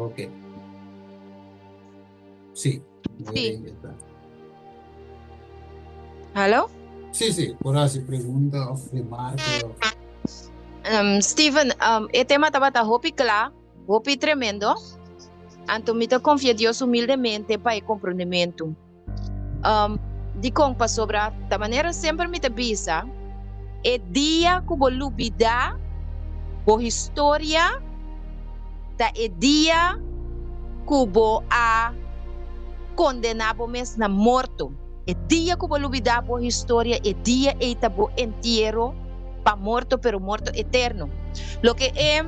Ok. Sí, Sí. está. Hallo? Sí, ahora sí pregunta, remarca. Steven, el tema estaba tan hopi claro, hopi tremendo. Anto me confía Dios humildemente para el comprendimiento. Di compa sobre da maneira sempre me bisa, é dia que vou lubida, bo história, da é dia que vou a condenar bo mes na morto. É dia que vou lubida bo história, é dia eita bo entierro pa morto, pero morto eterno. Lo que é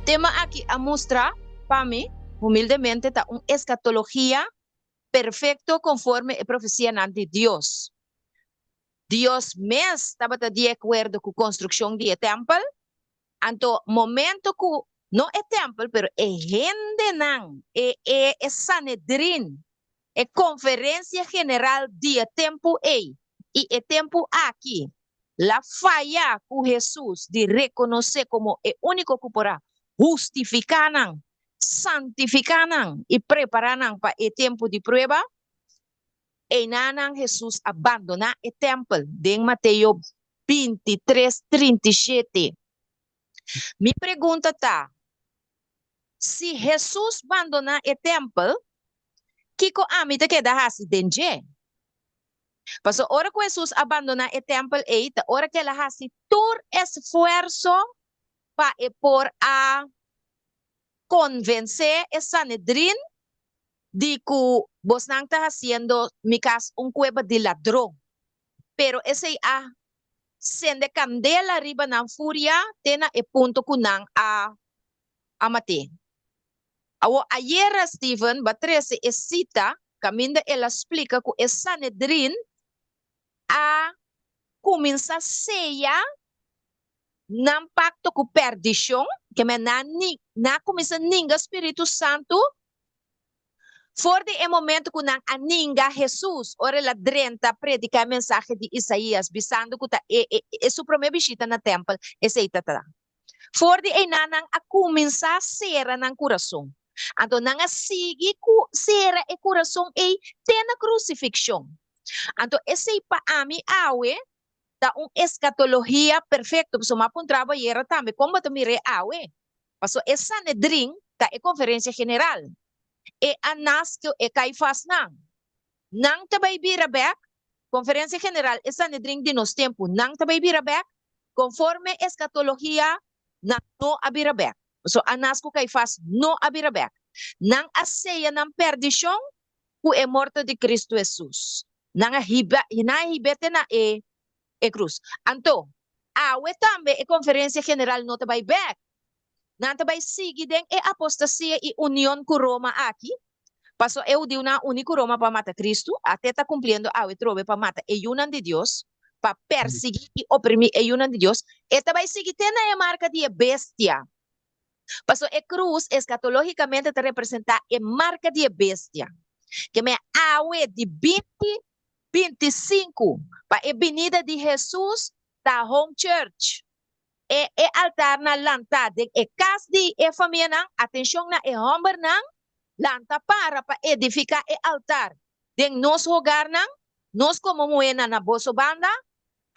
tema aqui a mostrar para mim, humildemente, tá uma escatologia perfecto conforme a profecia de Deus. Dios mes estaba de acuerdo con construcción de templo, anto momento que no es templo, pero es gente nan, es Sanedrín, es conferencia general de tiempo y el tiempo aquí. La falla con Jesús de reconocer como el único que podrá justificar, santificar y preparar para el tiempo de prueba. E nanan Jesus abandona o templo em Mateus 23:37. Me pergunta tá, se Jesus abandona o templo, kiko amita que da hasi denje? Paso hora que Jesus abandona o templo eita, hora que ela hasi todo esforço para por a convencer a Sanedrin de que vos não está haciendo mi caso cueva de ladrão. Pero esse sende candela arriba ng furia, tena e punto ko nang amate. Awo ayer, Stephen, batrese e cita, caminda ela explica que e Sanedrin a começa ceia ng pacto com perdição, que me na começa ninga Espírito Santo, for de momento que nang aninga Jesus, ora la drenta predica a mensagem de Isaías, bisando que su primeira visita na templo, esse aí tá. For de nanang a começar a sera ng coração. Então, nang a sige ku sera e coração e tena crucifixion. Então, esse pa ami awe, da escatologia perfecto. So, mapuntraba yera tambe, como to mire awe. Paso, essa nedring, ta e conferência general. E anas que e Caifás nang tabay birabek, conferência general, essa nedring de nos tempo, nang tabay birabek, conforme escatologia, no abirabek. So, anas ko Caifás, no abirabek. Nang aseya ng perdisyong, ku e morto de Cristo Jesus. Nang hinahibete na cruz. Anto, awe tambe e conferência general no tabay back. Nang tabay sige den e apostasia e union ku Roma aqui. Paso eu di una único Roma para matar Cristo, até está cumpriendo awe trobe para matar e yunan de Deus, para perseguir e oprimir e yunan de Deus. Esta vai seguir tendo a marca de bestia. Paso e cruz escatológicamente te representa a marca de bestia. Que me awe de 20:25 para a venida de Jesus da home church. E altar na lanta de casa de família nang, atenção na homem nang, lanta para edificar e altar. De nos hogar nang, nos como moena na boso banda,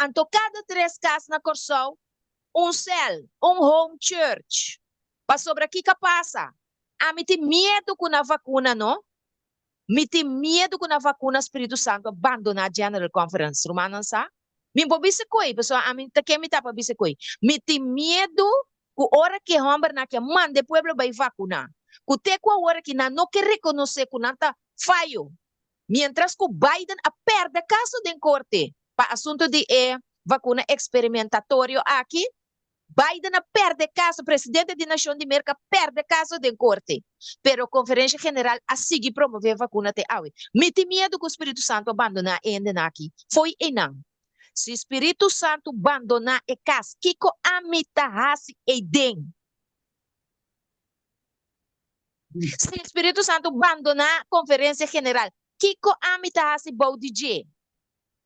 anto cada 3 casas na Corsol, cell, home church. Pa sobre aqui que passa. Me tem medo com a vacuna, não? Me tem medo com a vacuna Espírito Santo abandonar a General Conference. Romanos, sa? Me vou biscoito, pessoal, me tá que me tá para biscoito. Me tem medo com a hora que homem na que mande pueblo vai vacunar. Que te com a hora que não quer reconhecer que não tá falho. Mientras que Biden a perde caso de corte para assunto de vacuna experimentatório aqui, Biden perde caso, presidente da Nação de América perde caso de corte. Pero a Conferência General a seguir promover a vacuna te awe. Me tem medo que o Espírito Santo abandonar ainda aqui. Foi e não. Se o Espírito Santo abandonar e caso, kiko amitahasi e den. Se o Espírito Santo abandonar a Conferência General, kiko amitahasi baudije.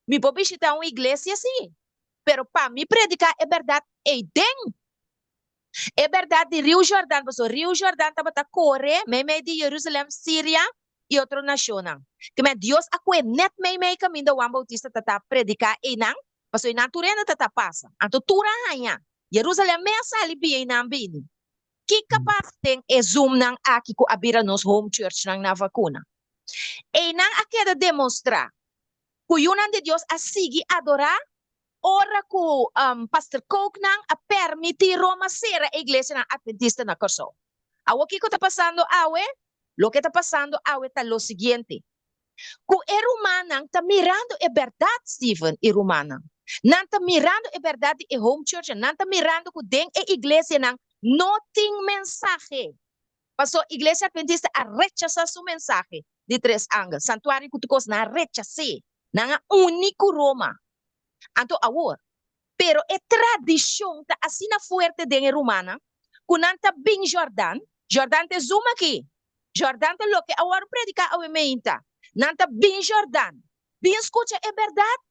Me vou visitar uma igreja assim. Pero para me predicar é verdade e den. É verdade, de Rio Jordão, pessoal. Rio Jordão estava corre, meio de Jerusalém, Síria e outra nação. Que me Deus acue net meio caminho da Juan Bautista tata predicar e não, pessoal, natureza tata passa. Anto tura hanya. Jerusalém meia sali bia inang bini. Que capaz tem é zoom nang aqui ko abira nos home church nang na vacuna. E nang akeda demonstrar que o de Deus a seguir adorar ora ko Pastor Coke nang a permitir Roma ser a iglesia ng Adventista na Corso. Awo que está pasando awe, lo que está pasando awe está lo siguiente. Ku e Romanang está mirando é verdade, Stephen, e Romanang. Não está mirando é verdade e home church, não está mirando que den e iglesia nang no tem mensaje. Pastor, iglesia Adventista a rechazar su mensaje de tres ángulos. Santuário kutukos na rechazar. Nanga único Roma. Anto awor. Pero é tradição ta assim na fuerte de romana, kunanta bin Jordan, Jordan te zuma aqui. Jordan te lo que awar predicar ao meinta. Nanta bin Jordan. Bin escuta é verdade,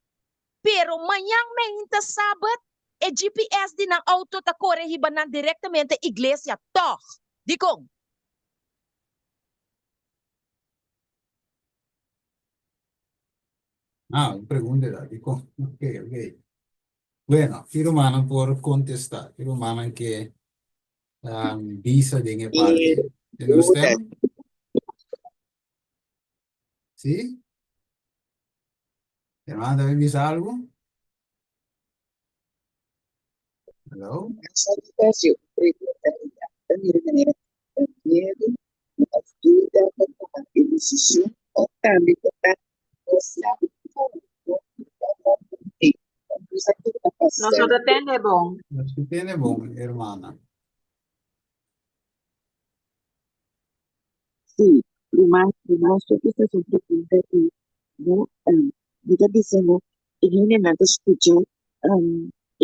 pero manhã meinta sábado é GPS de nang auto ta corre hibanan diretamente igreja toch. Dikong. Pregunta, dico. Ok, ok. Bueno, aquí Romana por contestar. Aquí Romana que visa de qué parte. ¿Tiene usted? ¿Sí? ¿Hermana también visa algo? Hello? Satisfação, obrigatoriedade, da maneira medo, a vida, a decisão, o também está mostrado Nosotros tenemos, Si tiene bon, hermana. sim, mas só que essa pergunta é no diga dizendo ele não escuta a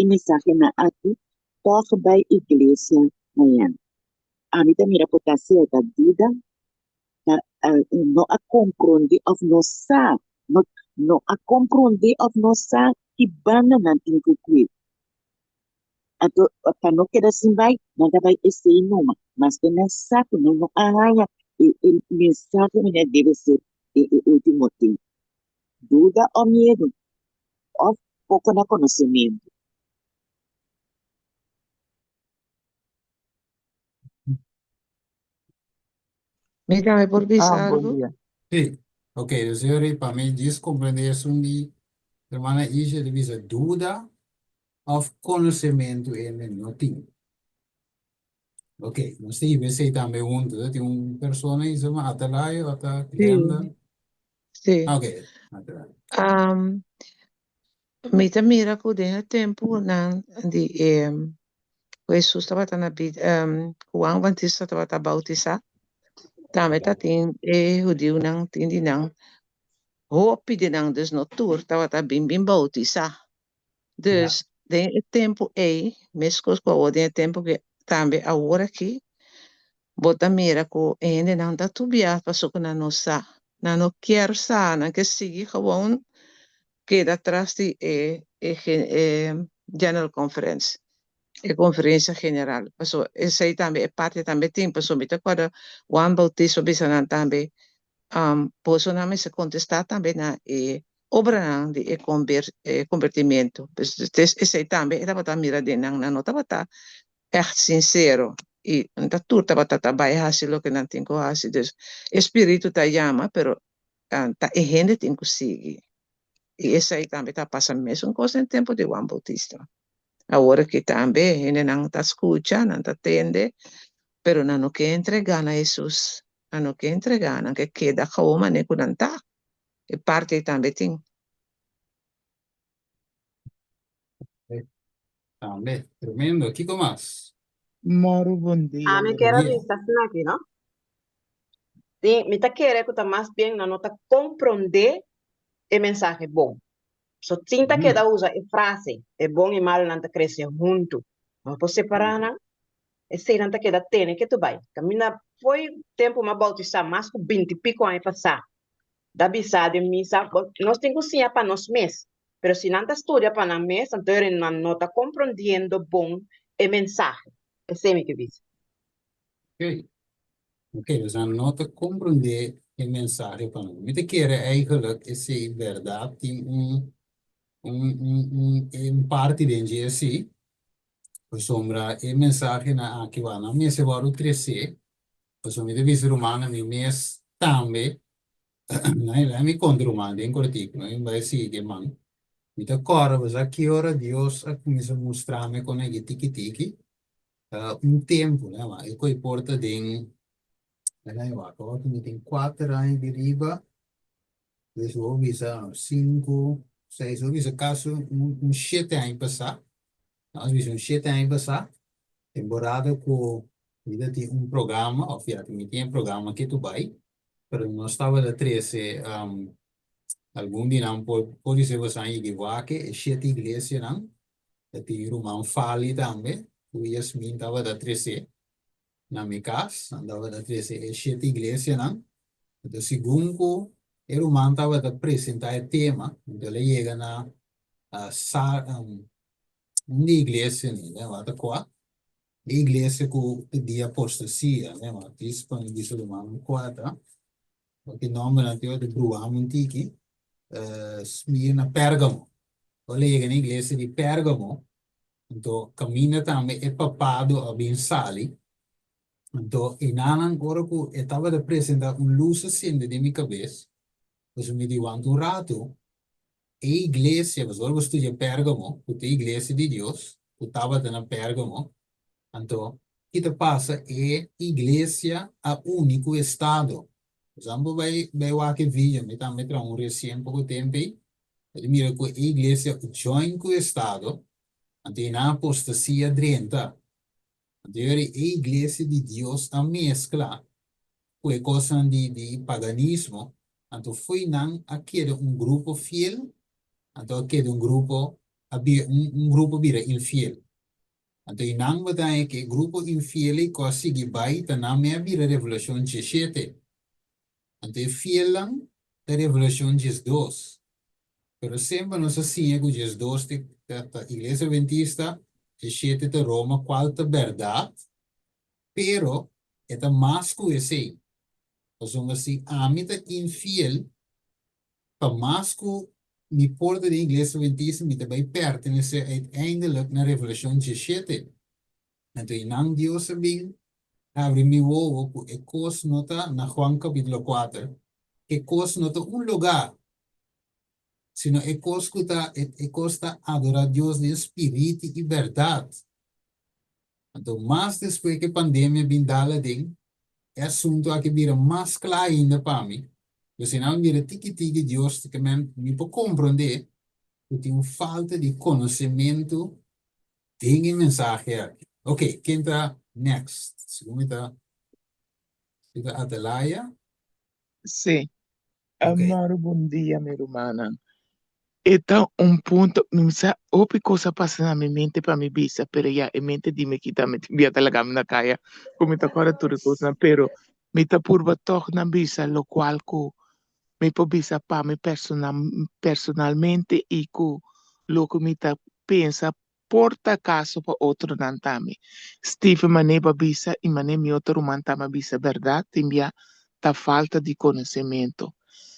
mensagem na aqui toca by igreja amanhã a mim também a potência da vida não a compreender of nossa não a compreender of nossa que bana não tem que cuidar ato paano queda simbay nada bay ese inuma mas que mensaje no haya el mensaje mira debe ser el último tiempo duda o miedo o poco de conocimiento. Mira, por visa Buen algo. día. Sí. Ok, señor, para mí, comprender es un día, hermana, y se divisa duda of conocimiento en el no tiene. Ok, no sé, ves también junto, tiene una persona y se llama Atalayo, Ata Crianda. Sí. Ok, Atalayo. Mita mira ko din tempo nang di Jesus estaba tan abid Juan Bautista estaba ta bautisa. Tama ta tin hudiu nang tindi nang hopi din nang dus no tour estaba ta bim bautisa. Dus den tempo mescos ko o den tempo que tambe agora aqui bota mira ko ende nang da tubia pasok na no sa na no quer sa na que sigue gewoon queda atrás de General Conference, conferência general. Paso, essa aí também é parte também tem, paso, me acordo, Juan Bautista bisanan também, posso não se contestar também na obra na de convertimento. Essa aí também, era para mirar de nang na nota para echt sincero. E nta turta para trabalhar hasi lo que não tem que hasi. Dus, espírito ta llama, pero ta gente tem que seguir. E essa aí também está passando mesmo coisa em tempo de Juan Bautista. Agora que também ele não está escutando, não está atendendo, pero não quer entregar a Jesus, não quer entregar, não quer quedar como a nem não está. E parte também tem. También, tremendo. ¿Aquí cómo más? Maru, buen día. a mí Buen quiero día. decir aquí, ¿no? Sí, me está querendo que más bien no nota comprender el mensaje bom. So, tinta que da usa a frase, é bom e mal não tá crescendo junto. Não pode separar, não. É sei não tá que da tem que tu vai. Caminha foi tempo uma bautista mais com 20 e pico anos passar. Da bisa de misa, nós temos sim para nós mesmos. Pero se não tá estudia para nós mesmos, então não tá compreendendo bom o mensaje. Ese mi que dice. Ok. Ok, dus dan not te comprender el mensaje para mí. Te quiere eigenlijk is verdad in een parte de GSC. Pues sombra el mensaje na aqui va na me se va a 13. Pues me deve ser humano mi mes tambe. Na mi contra humano en cortico, no vai sigue man. Mi te cora, pues aqui ora Dios a começa a mostrar-me com a tiki tiki. Tempo, né, ma? E coi porta den. Aí, ó, coloca me tem 4 anos de riba. Dus we visa 5, 6, we visa caso 7 anos passar. Nós visa 7 anos passar. Temporada com ainda tem programa, ou seja, tem programa que tu vai, mas nós estava da 13, algum dia não pode ser você aí que vai que 7 igrejas não, tem Romão Fali também, o Yasmin estava da 13, na minha casa, andava da 13, 7 igrejas não. Então, segundo o Romão estava da apresentar o tema, então ele chega na uma igreja, né, lá da qual a igreja com de apostasia, né, mas isso para dizer o Romão 4, porque nome na teoria de Bruham Antiki, Smyrna Pérgamo. Olha, chega na igreja de Pérgamo, então caminha também é papado a bem sali. Então, e nanan agora que estava a apresentar luz acende de minha cabeça, mas me deu um rato, a igreja, mas agora você já Pérgamo, porque a igreja de Deus, que estava na Pérgamo, então, o que te passa é a igreja a único estado. Por exemplo, vai lá que vídeo, me também para recente pouco tempo, ele mira que a igreja join com o estado, então na apostasia 30. Então, a igreja de Deus a mescla com a coisa de paganismo, então foi não aquele grupo fiel, então aquele grupo grupo vira infiel. Então, não vai que grupo infiel e consegue baita na minha vira revolução 17. Então, fiel da revolução 12. Pero sempre nós assim que 12 da igreja adventista 17 de Roma qual é verdade, pero é mais que esse. Então, assim, a mim é infiel, para mais que me porta da igreja adventista me também pertence uiteindelijk na revolução 17. Então, não Deus bem abre mi huevo, que cosa nota na Juan capítulo 4, que cosa nota lugar, sino que cosa adorar a Dios de espíritu y verdad. Entonces, más después que pandemia vindala ding, el asunto a que vira más claro ainda para mí. Yo si no mira tiki Dios que me puedo comprender que tiene falta de conocimiento de el mensaje aquí. Ok, ¿quién está next? Segundo está Atalaya. Sim. Ok. Amaro, bom dia, minha irmã. Então, ponto, não sei, outra coisa passa na minha mente para me bisa, pero ya, a mente de me quita, me via talaga na kaya, como está agora tudo coisa, pero me tá purba toch na bisa, lo qual ko me po bisa para me personalmente e ko lo que me tá pensa porta caso para outro nantame. Steve maneba bisa e mane mi outro mantama bisa verdade, timbia tá falta de conhecimento.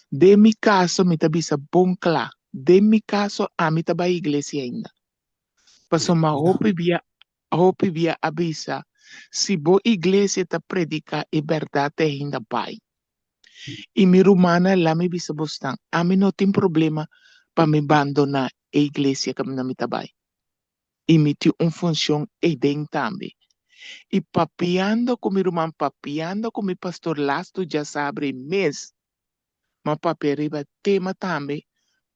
De mi caso, me tá bisa bom claro. De mi caso, a mim tá igreja ainda. Passou uma roupa via abisa. Se boa igreja tá predicar e verdade ainda vai. E minha irmã lá me bisa bostan. A mim não tem problema para me abandonar a igreja que não me tá vai. E me tem função e dentro também. E papiando com minha irmã, papiando com meu pastor Lasto já sabe mês. Mas paperiba tema também.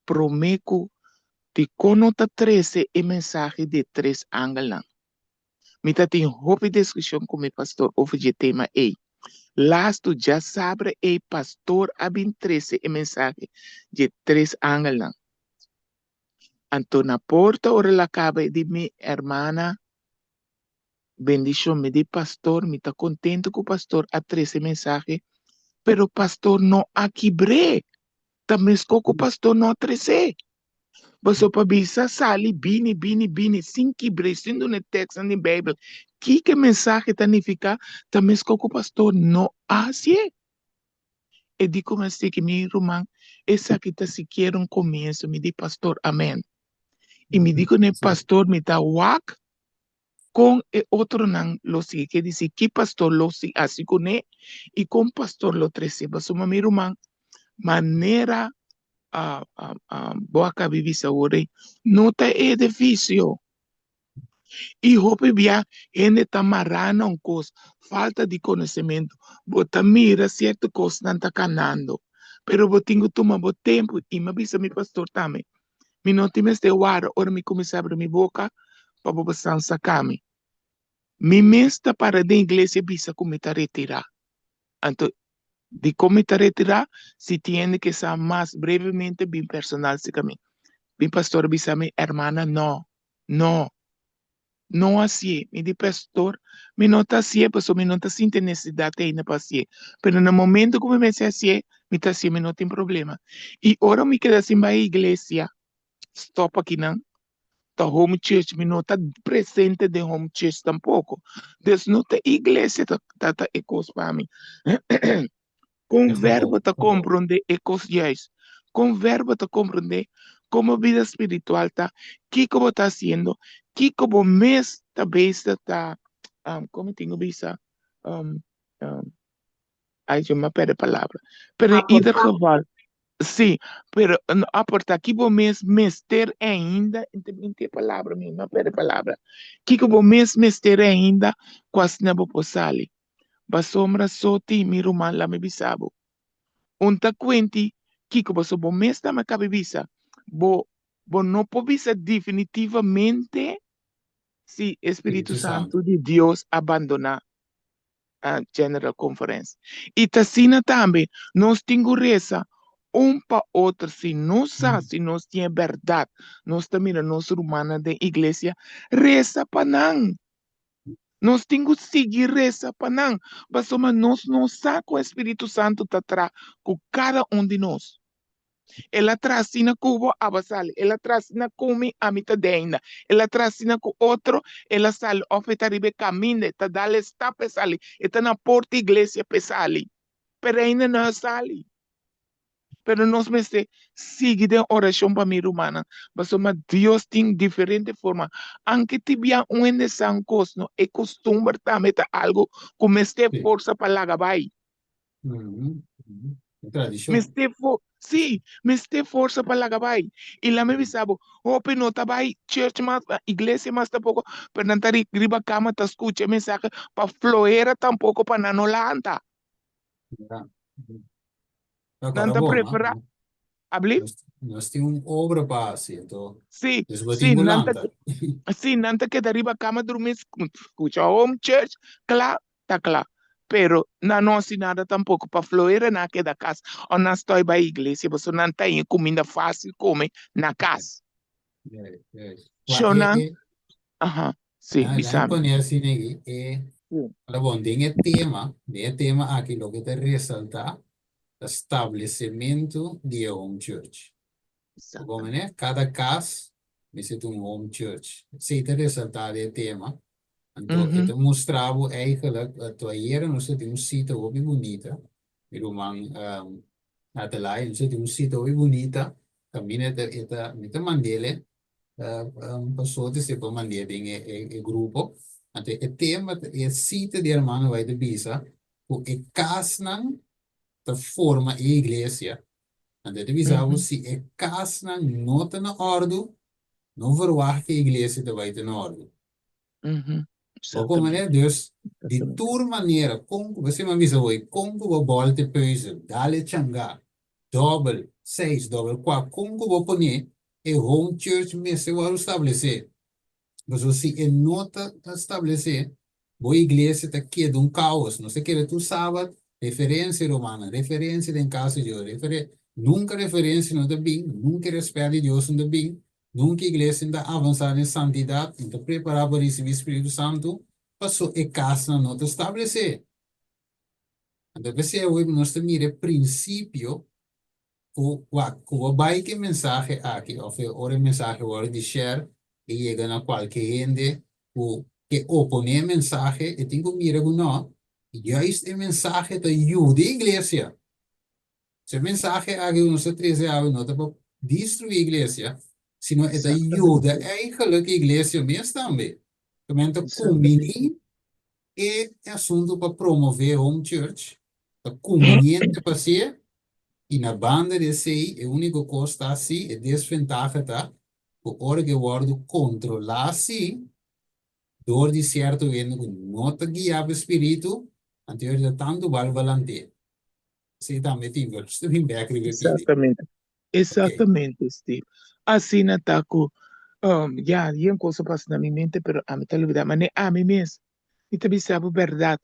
Prometo de conota 13 e mensagem de 3 ângulos. Me tá tem roupa discussão com o pastor over o tema aí. Lasto já sabe e pastor abin 13 e mensagem de 3 ângulos. Então na porta ora la cabe de minha irmã bendição me de pastor, me tá contente com o pastor a 13 mensagem, pero pastor não aquibre. Também com o pastor não 13. Você para bisa sali bini, sem quebrar, sendo no texto na Bíblia, que mensaje significa, também que o pastor não hace. E digo assim que mi irmão, essa aqui está sequer um começo, me diz pastor, amém. E me digo, né, Sí. pastor, me dá wak com e outro não, lo sigue, que diz que pastor lo sigue, assim com né, e com pastor lo receba. Soma mi irmão, maneira boa que vive saúde, não tá é difícil. E hope bia, gente tá marrando um coisa, falta de conhecimento, bota mira certo coisa não tá canando. Pero eu tenho que tomar o tempo, e me avisa mi pastor também. Mi não tem este hora, ora me começar a abrir minha boca, para você sacar-me. Mi mesta para de igreja bisa como está retirar. Então, de como está retirar, se tem que ser mais brevemente bem personal se caminho. Bem pastor bisa mi hermana, não, não. Não assim, me de pastor, me não está assim, pessoa, me não está sem necessidade ainda para assim. Mas no momento que me se assim, me está assim, me não tem problema. E ora me queda assim, vai à igreja, stop aqui não. Da home church, me não está presente de home church tampouco. Dus não tem igreja, tá ecos para mim. Com É verbo bom, tá tá bom. compreender ecos yes. Com verbo tá compreender como a vida espiritual tá, que como tá haciendo, que como mês tá besta tá, como tenho vista, um, um, ai, eu me perdi a palavra. Pero em ieder Aportar. geval, sim, pero aportar que bom mês ter ainda, não tem palavra mesmo, não perde palavra. Que bom mês ter ainda, quase não vou passar ali. Basombra soti miruman la me bisabo. Unta kwenti, kiko baso bo mesta me kabe bisa. Bo no po bisa definitivamente si Espíritu Espírito Santo. Santo de Dios abandona a General Conference. E tasina também, nós temos reza para outro, se nós sabemos, se nós temos verdade, nós também, nós humana da igreja, reza para nós. Nós temos que seguir reza para nós. Mas nós não sabemos que o Espírito Santo está atrás com cada um de nós. Ela traz na cubo abasal, ela traz na come a mitad ainda, ela traz na com outro, ela sal ofertaribe caminho, está dale está pesali, está na porta igreja pesali, pero ainda não sali. Pero nós me sigue de oração para minha humana, mas Deus tem diferente forma. Aunque tibia um ende sancos, no é costume também algo como este Sí. força para lá vai. Uhum, uhum. É tradição. Me este força para lá vai. E lá me bisabo, hope no tabai church mas igreja mas tampoco, pero nantari griba cama ta escuche mensaje para floera tampoco para nanolanta. Ja. Mhm. Agora, Nanta bom, prepara, habli? nós temos obra para fazer, então, Sim, sim, desbotingulanta. sim, nanta que dariba cama dormir escucha home church, claro, tá claro. Pero não assim nada tampouco para floera na que da casa. Ou não estou para a igreja, você não tem comida fácil comer na casa. Wa, Shonan, aha, sim, lá em bisami. Panela, assim, Sim, olha, bom, tem tema aqui, lo que te ressalta, estabelecimento de home church. Como, exatamente. né? Cada casa, visita home church. Se te ressaltar o tema, então, Uhum, eu mostrava eigenlijk, hier, nós temos sítio bem bonita, irmão, Adelaide, nós temos sítio bem bonita, caminha, mita mandele, pessoas que se para mandele em grupo, até o tema, o sítio de irmão vai de bisa, o casa da forma a igreja, até de bisa, uhum, se a casa não está na ordem, não verwacht que a igreja vai estar na ordem. uhum, Ook meneer, exatamente. dus die Exatamente. tour maniera, Congo, você me avisa hoje, Congo vou bola te peuze, dale changa, double, 6, double, 4, Congo vou poner, e home church me se vai estabelecer. Mas se é nota estabelecer, boa igreja está queda caos, não sei que tu sábado, referência romana, referência em casa de Deus, nunca referência não está bem, nunca respeito de Deus não está bem, nunca a igreja está avançada em santidade, está preparada para receber o Espírito Santo, passou e casa não está estabelecer. Então, você hoje nós temos o princípio, o vai que mensagem aqui, ou o mensagem agora de share, e chega a qualquer gente, que opone mensaje, e tengo mira no, juist een mensaje te ayuda iglesia. Ese mensaje hace unos 13 años no te puede destruir iglesia, sino te ayuda eigenlijk iglesia mes también. Comenta combini e assunto para promover home church, para conveniente para ser, e na banda de sei, o único costa assim, é desvantagem, tá? O hora que guardo controlar assim, door de certo vendo que não te guiar o espírito, anterior de tanto valvalante. Sei também tem que estou em back repetindo. Exatamente. Ok. Exatamente, Steve. Assim, Nataco, ya, y en cosa pasa na mi mente, pero a mí te olvida, mané, a mí mismo, y te dice, verdad,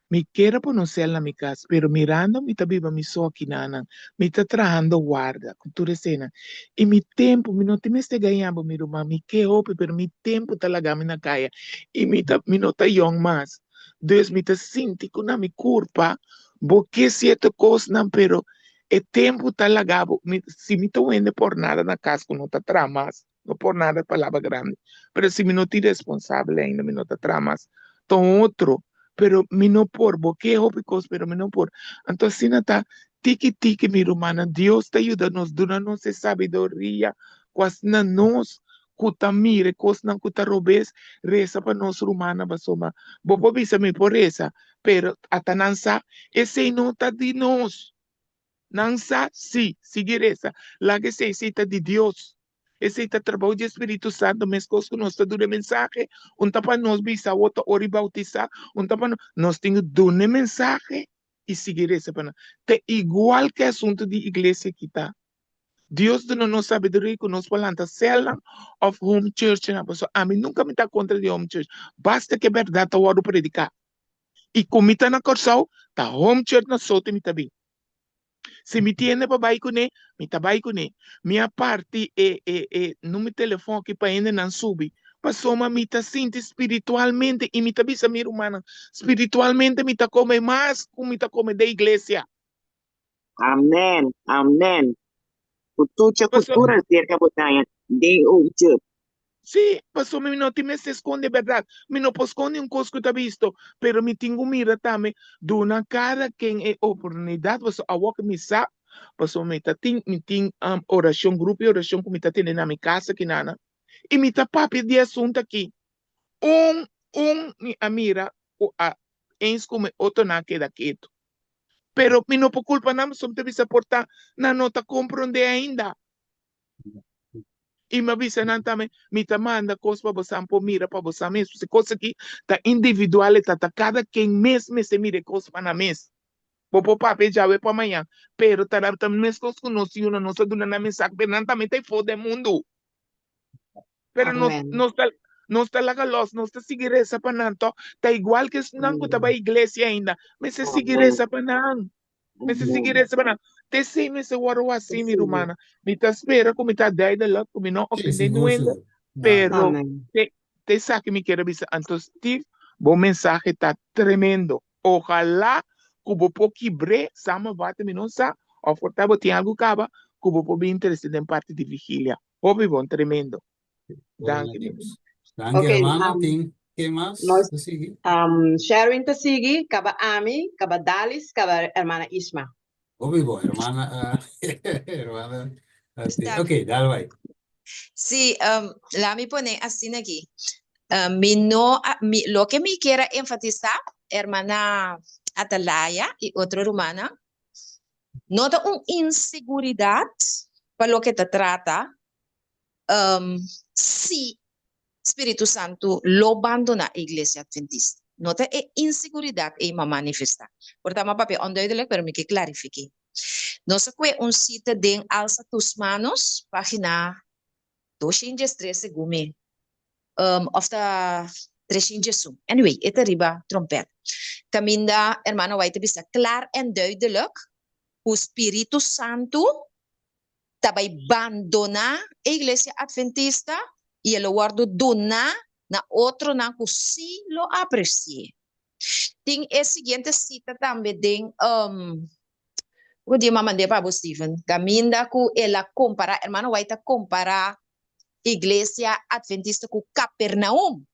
me quiero conocer na mi casa, pero mirando mi tabiba mi so aquí nana, me está trabajando guarda, cultura escena, y mi tiempo, mi no te me esté ganhando, mi ruma, mi que ope, pero mi tiempo talaga mi na kaya, y mi no ta young más, dus mi te sinti kuna mi culpa, porque siete cosas, pero el tiempo está lagado. Si me te vende por nada na casa, no te tramas, no por nada palabra grande. Pero si me no te responsable ainda, me no te tramas, ton otro. Pero me no por, porque es pero me no por. Entonces, si no está, tiki, mi hermana, Dios te ayuda, nos dura nos sabiduría, cuas na nos, kuta mire, cos na kuta robes, reza para nos rumana, basoma. Bobo bisa mi por esa, pero atananza, ese no está de nos. Nansa, sí, seguiresa. La que se cita de Dios. Esse trabalho de Espírito Santo, mas que nós está dando mensagem, para nós bisa outra ori bautizar, para nós temos dando mensagem e seguir essa para te igual que assunto de igreja que tá. Deus não nos sabedoria que nós falamos célula of home church na pessoa. A mim nunca me está contra de home church. Basta que a verdade tá o predicar. E como está na corção, tá home church na sote me tá bem. Se me tiene para baixo né, me tá baixo né. Minha parte no meu telefone que para ainda não subir. Passou uma me tá sinto espiritualmente e me tá bisa minha humana. Espiritualmente me tá come mais como me tá come da igreja. Amen. Amen. Kutucha Passou, kultura cerca botanya. De o church. sim, passou me não me se esconde verdade. Me não posso esconder coisa que tá visto, pero me tenho mira também. Dona cada quem é oportunidade, você a walk me sabe. Passou me tá tem oração, grupo de oração que me tá tendo na minha casa aqui nana. E me tá papi de assunto aqui. Mi amira, ens como outro na queda quieto. Pero me não por culpa não, só me bisa portar na nota compreender ainda. E me avisa não também, me tá manda coisa para você mira para você mesmo. Se coisa aqui tá individual, tá cada quem mesmo se mire coisa para na mês. Vou papi já vai para amanhã. Pero tá também mesmo coisa que nós não nos dando na mensagem, pero não também tem foda mundo. Pero Amen. não está lá galos, não está seguir essa pananto, tá igual que não que tá para igreja ainda, mas se seguir Amen. essa panan, mas se seguir Amen. essa panan, te sei me se waro assim, minha irmã, me tá espera como tá daí de lá, como não Sí, ofendendo ainda, seguro. pero Amen. te sabe que me quero avisar, então Steve, bom mensagem tá tremendo, ojalá cubo pouco bre, sama bate me não sa, ofertava tem algo caba, cubo por bem interessado em parte de vigília, hobby bom tremendo. Buena Danke, minha Dios. Danke, Okay, hermana. ¿Qué más? nós Sigue. Sharon te sigue, kaba Ami, kaba Dalis, kaba hermana Isma. Vivo, hermana. Hermana. Está. Ok, dale, bye. Sí, la me pone así aquí. Lo que me quiera enfatizar, hermana Atalaya y otra hermana, nota una inseguridad para lo que te trata, si Espíritu Santo lo abandona a iglesia adventista. Nota inseguridad y me manifesta. Por tanto, papi, onduidelijk, pero me que clarifique. No se puede un sitio de alza tus manos, página 213 gumi. Of the 301. Anyway, ito riba trompet. Kaminda, hermano, waite bisa klaar en duidelijk hoe Espíritu Santo tabay abandona a Iglesia Adventista y el guardo dona na otro na que sí lo aprecie. Ting es siguiente cita también de o dia mamande para Stephen. Caminda ku ela compara, hermano, waita compara Iglesia Adventista com Capernaum.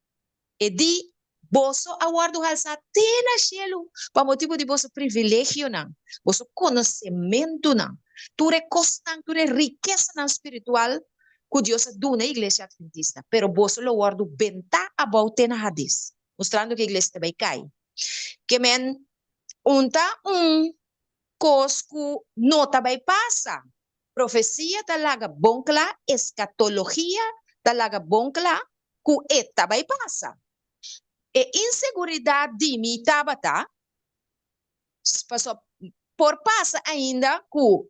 E di Boso aguardo halsa tena cielo, pa motivo de boso privilégio não, boso conhecimento não, ture constante, ture riqueza não espiritual, que Deus dá na igreja adventista, pero boso lo guardo benta about tena hadis, mostrando que a igreja também cai. Que men, unta cosco nota vai passa. Profecia talaga bonkla, escatologia talaga bonkla, ku eta vai passa. E inseguridade de mim tabata, por passa ainda ku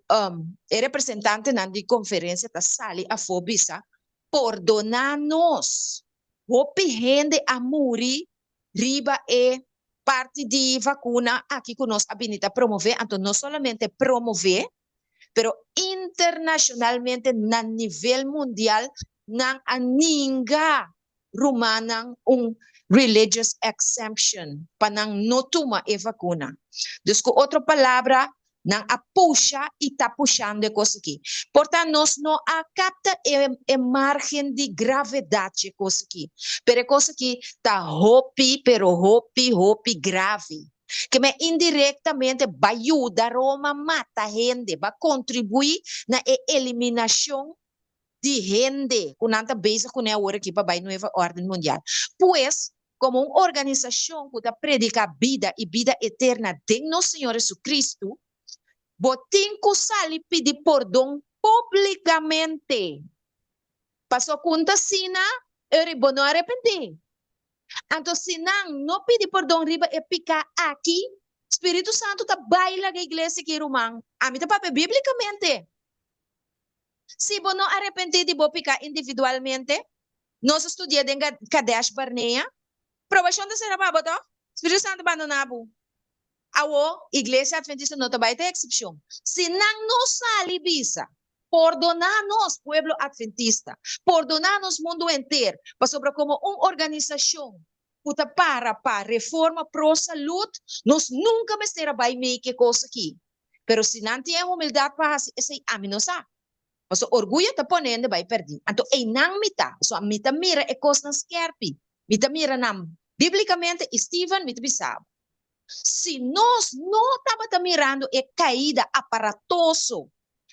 representante na de conferência da sali a fobisa, por donar-nos, hopi rende a muri, riba e parte de vacuna aqui que nós habilita promover, então não somente promover, pero internacionalmente na nível mundial nang aninga rumanang religious exemption panang notuma e vacuna. Dus com outra palavra, nang apuxa e tá puxando coisa aqui. Portanto, nós não capta a margem de gravidade coisa aqui. Pero coisa aqui tá hopi grave. Que me indiretamente vai ajudar Roma mata gente, vai contribuir na eliminação de gente, com nada base com a hora que vai nova ordem mundial. Pois, como uma organização que predica vida e vida eterna de nosso Senhor Jesus Cristo, botem que sali pedir perdão publicamente. Passou conta sina, eu vou não arrepender. Então, se não pedir perdão, riba e picar aqui, Espírito Santo tá baila a igreja que rumang. A mim tá papel biblicamente. Se você não arrepender de picar individualmente, nós estudamos em Kadesh Barnea, provação de ser ababo, Espírito Santo abandonado. A igreja adventista não vai ter exceção. Se não sale bisa, perdonar-nos, pueblo adventista, perdonar-nos mundo inteiro, para como uma organização puta para reforma pro saúde, nós nunca mais terá vai make coisa aqui. Pero se não tem humildade para esse a mim não sabe. Mas o orgulho tá ponendo vai perder. Então, não mita, a mita mira é coisa não skerpi. Mita mira nam biblicamente Stephen mita bisab. Se nós não estamos mirando a caída aparatoso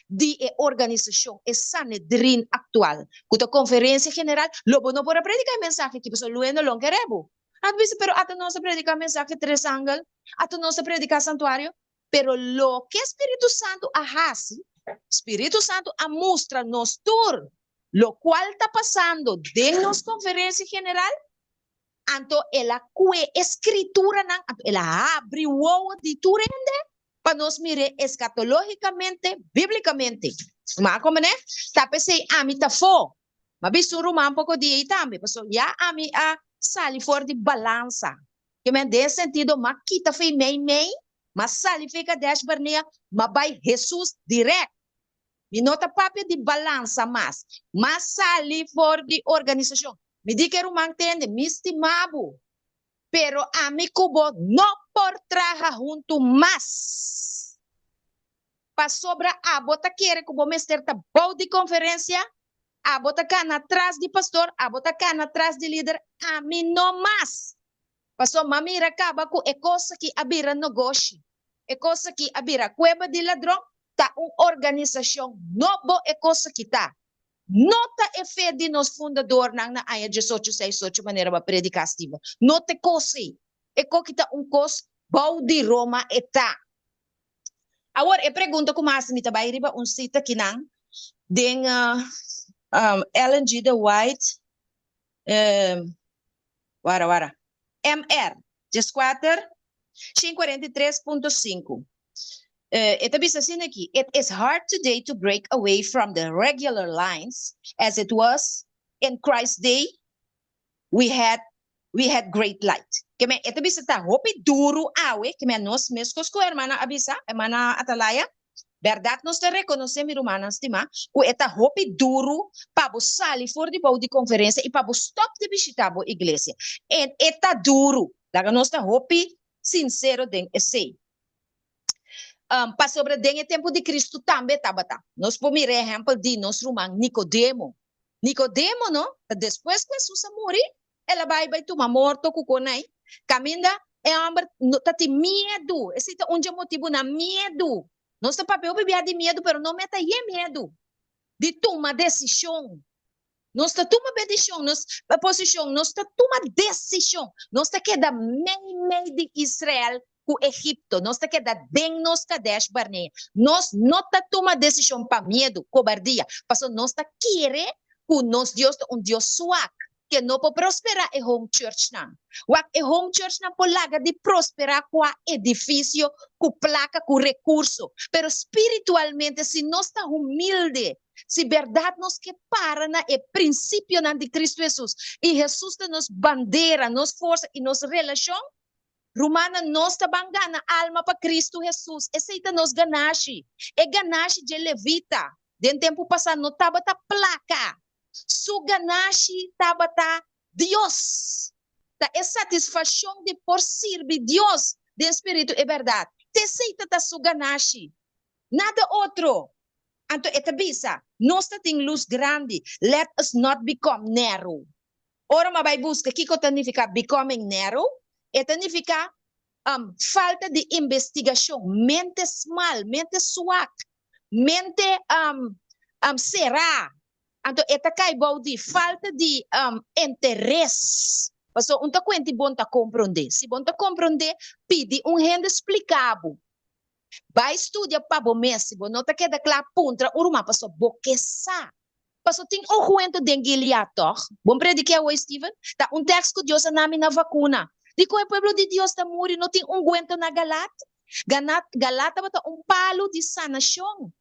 de organização, é Sanedrin atual, que a conferência general, logo não pode predicar a mensagem que pessoal luendo não queremos. Às vezes, pero até não se predica a mensagem três ângulos, até não se predica santuário, pero lo que Espírito Santo hace, Espírito Santo a mostra nos tur, lo cual está passando de nos conferência general, então ela cue escritura, ela abre o olho de turende, para nós mirar escatologicamente, biblicamente. Mas como né? Tá pensei, a mim tá fo. Mas bicho rumam pouco de aí também, pessoal. Já a mim a sali for de balança. Que me dê sentido, mas kita fei mei, mas sali fica Kadesh Barnea, mas vai Jesus direto. Me nota papel de balança, mas sali for de organização. Me diga que rumam tende, me estimabo. Pero a mi cubo no por traja junto más. Pa sobra a bota quiere cubo mester ta bau de conferência, a bota cana atrás de pastor, a bota cana atrás de líder, a mí no más. Paso mamira acaba com é coisa que abira negócio, é coisa que abira cueva de ladrão, tá uma organização novo é coisa que tá. Nota e fé de nos fundador na AIA 1868 maneira para predicar estiva. Nota cosi. E kita cos bau de Roma eta. Agora, eu pergunto como assim me trabalha riba cita que não den Ellen G. The White wara MR 543.5. Ito bisa sin aqui. It is hard today to break away from the regular lines as it was in Christ's day. We had great light. Kaya ito bisa ta hopi duro awe kaya nos meskos ko hermana abisa hermana Atalaya. Verdad nos te reconoce mi rumana estima ku eta hopi duro pabo sali for di pau di conferência e pabo stop de visitabo iglesia. And eta duro. Daga nos ta hopi sincero den essay. Para sobre o tempo de Cristo também estava. Nós podemos ver exemplo de nosso irmão Nicodemo. Nicodemo, não? Depois que Jesus morreu, ela vai tomar morto com conai. Caminda é no tá tem medo. Esse é um motivo na medo. Nosso papel é de medo, pero não meta medo de tomar decisão. Nós tá toma decisão, nós posição, nós tá toma decisão. Nós tá queda meio de Israel com Egipto, nós tá queda bem nos Kadesh Barnea. Nós não tá toma decisão para medo, cobardia, porque nós tá querer que nosso Deus é Deus suave, que não pode prosperar em home church não. O home church não pode lagar de prosperar com edifício, com placa, com recurso, pero espiritualmente se nós tá humilde, se verdade nos que para na princípio de Cristo Jesus e Jesus nos bandeira, nos força e nos relação, Romana nos tá bangana alma para Cristo Jesus, aceita nos ganache, ganache de levita, den tempo passado no tava ta placa, su ganache tava ta Deus, ta satisfação de por servir Deus, de espírito é verdade, te aceita ta su ganache, nada outro. Anto etabisa, nós temos luz grande. Let us not become narrow. Ora, mas vai buscar, que significa becoming narrow? Significa falta de investigação, mente small, mente suak, mente será. Anto etacai baudi, falta de interesse. Porque unta quanti bom ta compreender. Se bom ta compreender, pede rende explicável. Vai estudar para o mês, se não está queda claro, puntra, uruma passou boqueça. Passou tem cuento de Gileator. Bom predicar o Steven, tá texto que Deus anami na vacuna. Digo o povo de Deus está morrendo, não tem guento na Galata. Galata bata palo de sanação.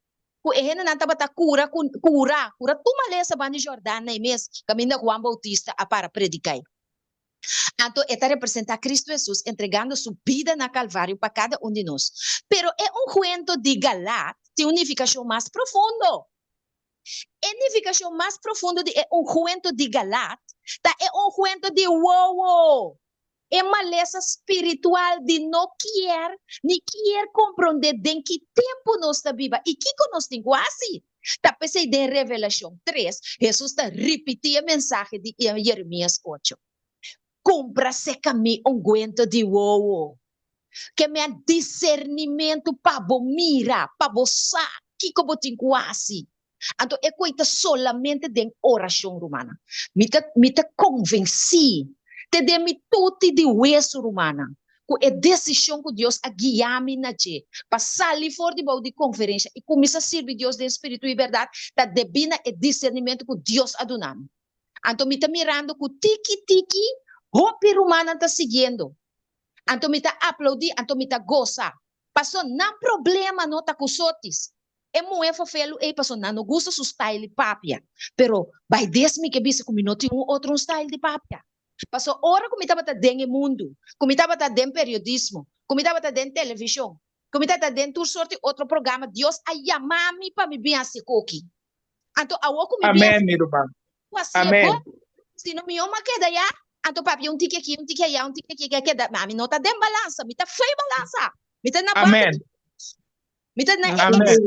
O ehena na bata cura. Tu malesa bani Jordana e mês, caminha Juan Bautista a para predicar. Então, está representa Cristo Jesus entregando sua vida na Calvário para cada de nós. Pero é cuento de Galat, de unificação mais profundo. A unificação mais profunda é cuento de Galat, é cuento de wow. É maleza espiritual de não querer, nem querer compreender em que tempo nós está viva e que nós temos quase. Tá pensei de Revelação 3, Jesus está repetindo a mensagem de Jeremias 8. Compra seca-me guento de uou. Que me discernimento para mira, para você, que como tem quase. Então, é coisa solamente de oração romana. Me convenci, te dei tudo de hueso romana. Com a decisão que Deus a guiar-me na je. Passar ali fora de conferência e começar a servir Deus de espírito e verdade, tá debina o discernimento que Deus adonamos. Então, me está mirando com tiki-tiki, Hopi Romana está seguindo. Então me está aplaudir, então me está gozar. Passou, não problema, não está com sotis. É muito felo, passou, não gosta do style de papia. Pero, vai desme que bisa como não tem outro style de papia. Passou, ora como estava dentro do mundo, como estava dentro do periodismo, como estava dentro da televisão, como estava dentro de sorte outro programa, Deus a chamar-me para me bem assim coqui. Então, a outra me bem. Amém, meu irmão. Amém. Se não me ama, que daí? Então, papi, tique aqui, tique allá, tique aqui, mami, não tá dentro balança, me tá feio balança, me tá na Amém. me tá na Amém.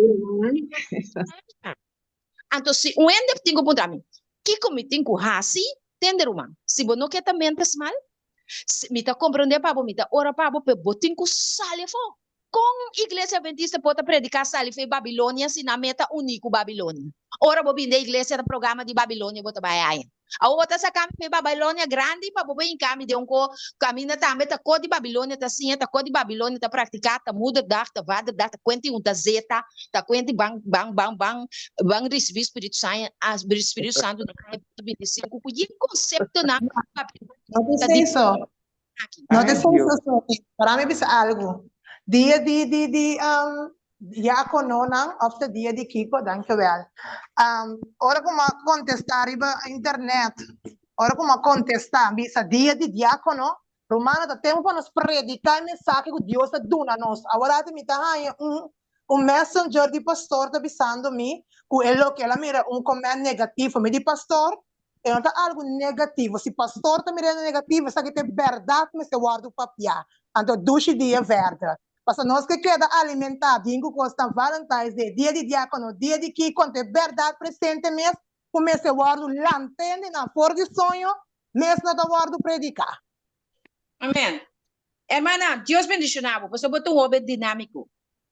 Então, se o ende tenho ponto a mim, que como tenho rasi, tender uma, se você não quer também mal, me tá compreender para me tá ora para você, botinho salifo, com igreja adventista pode predicar salifo em Babilônia, se na meta único Babilônia. Ora, vou vir da igreja do programa de Babilônia, vou trabalhar aí. A outra sa kami may Babylonia grande pa bobo kami de onko kami na tambe ta ko di Babylonia ta sinha ta ko di Babylonia ta praktika ta muda da ta vada da ta kwenti un ta zeta ta kwenti bang receber Espírito Santo as Espírito Santo na 25 ku yin concepto na não sei só para mim bisa algo dia de diácono não of the dia de Kiko dankjewel. Ora como contestar iba internet. Ora como contestar bisa dia de diácono. Romano da tempo para nos predicar mensagem que Deus está dando a nós. Agora me tá aí messenger de pastor tá avisando me que ele que ela mira comment negativo me de pastor é não tá algo negativo. Se pastor tá mirando negativo, sabe que é verdade, mas se guarda o papel. Então duche dia verdade. Porque nós que queda alimentar, bingo costa Valentine's Day, dia de diácono, dia de que conta verdade presente mesmo, comece a guardar lanterne na fora de sonho, mesmo não guardo predicar. Amén. Hermana, Dios bendicionado. Pues sobre tu joven dinámico.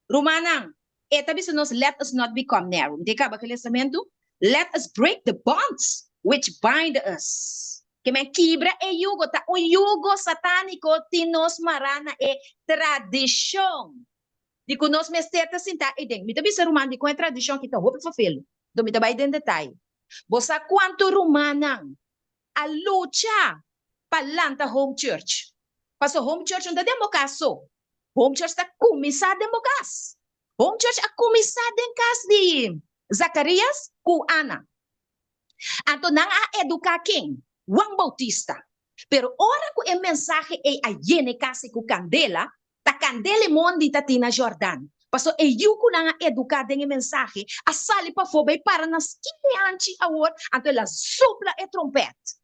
Romana, esta vez nos let us not become narrow. De acaba aquele testamento. Let us break the bonds which bind us. Que me quebra e yugo. Ta o yugo satânico tinos marana e tradição. De que nós mesteta sinta e deng. Mita bisa romana de com a tradição que tá roupa fafelo. Do mita vai den detalhe. Bosa quanto romana a luta palanta home church. Paso home church não demo caso. Home church está começado demo caso. Home church a começado em caso de Zacarias com Ana. Anto nang a educar quem? Juan Bautista. Pero ora ko e mensaje e a yene kasi ku Candela, ta Candela e mondi ta tina Jordan. Paso e yuko nang a educar den mensaje, a sali pa fobe para nas anti awor, anto la sopla e trompete.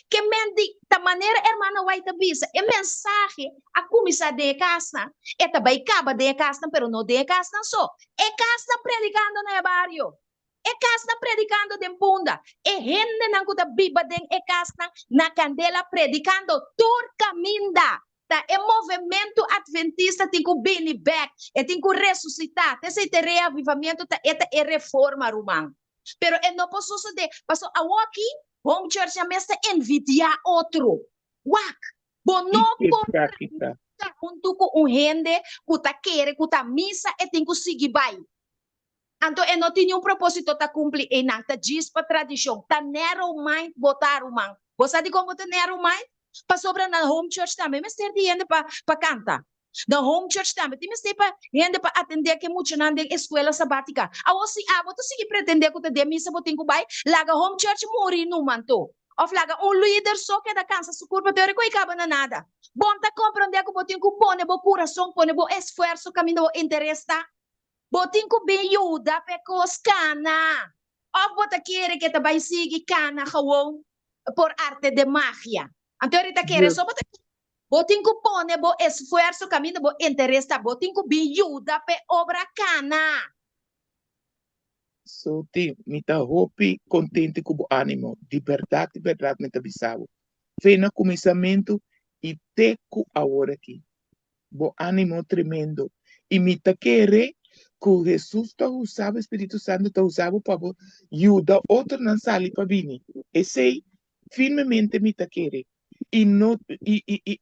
Que mendi ta maneira hermana waita bisa e mensaje a kumisa de casa e ta bai caba de casa pero no de casa só e casa predicando no barrio e casa predicando de bunda e gente nang kuta biba den e casa na Candela predicando tur caminda ta e movimento adventista tinko bini back e tinko ressuscitar esse te reavivamento ta eta e reforma rumang pero e no posso de paso a walkie home church a mesta envidia outro. Wak. Bono po junto com gente que tá querer, que tá missa e tem que seguir vai. Então, eu não tinha propósito tá cumprir e não tá diz para tradição. Tá narrow mind botar o man. Você sabe como tá narrow mind? Para sobra na home church também, mas ter de gente para cantar. Na home church também, tem que para gente para atender que muito na escola sabática. A você você sigue pretender que te missa botin ko bai, laga home church muri no manto. Of laga líder só que da cansa su curva teórico e acaba na nada. Bom tá compreender que botin ko pone bo coração, pone bo esforço, caminho bo interessa. Botin ko bem ajuda pecos cana. Of bota querer que te vai seguir cana kawon por arte de magia. Então ahorita querer só bota botin ko pone bo esforço, caminho bo interessa, botin ko bem ajuda pe obra cana. So, mita hopi contente com o ânimo, de verdade, mita bisavo. Vem no começamento e teco agora aqui. Bo ânimo tremendo. E mita querer que Jesus está usando, o Espírito Santo está usando para ajudar outro não sair para vir. E sei, firmemente mita querer. E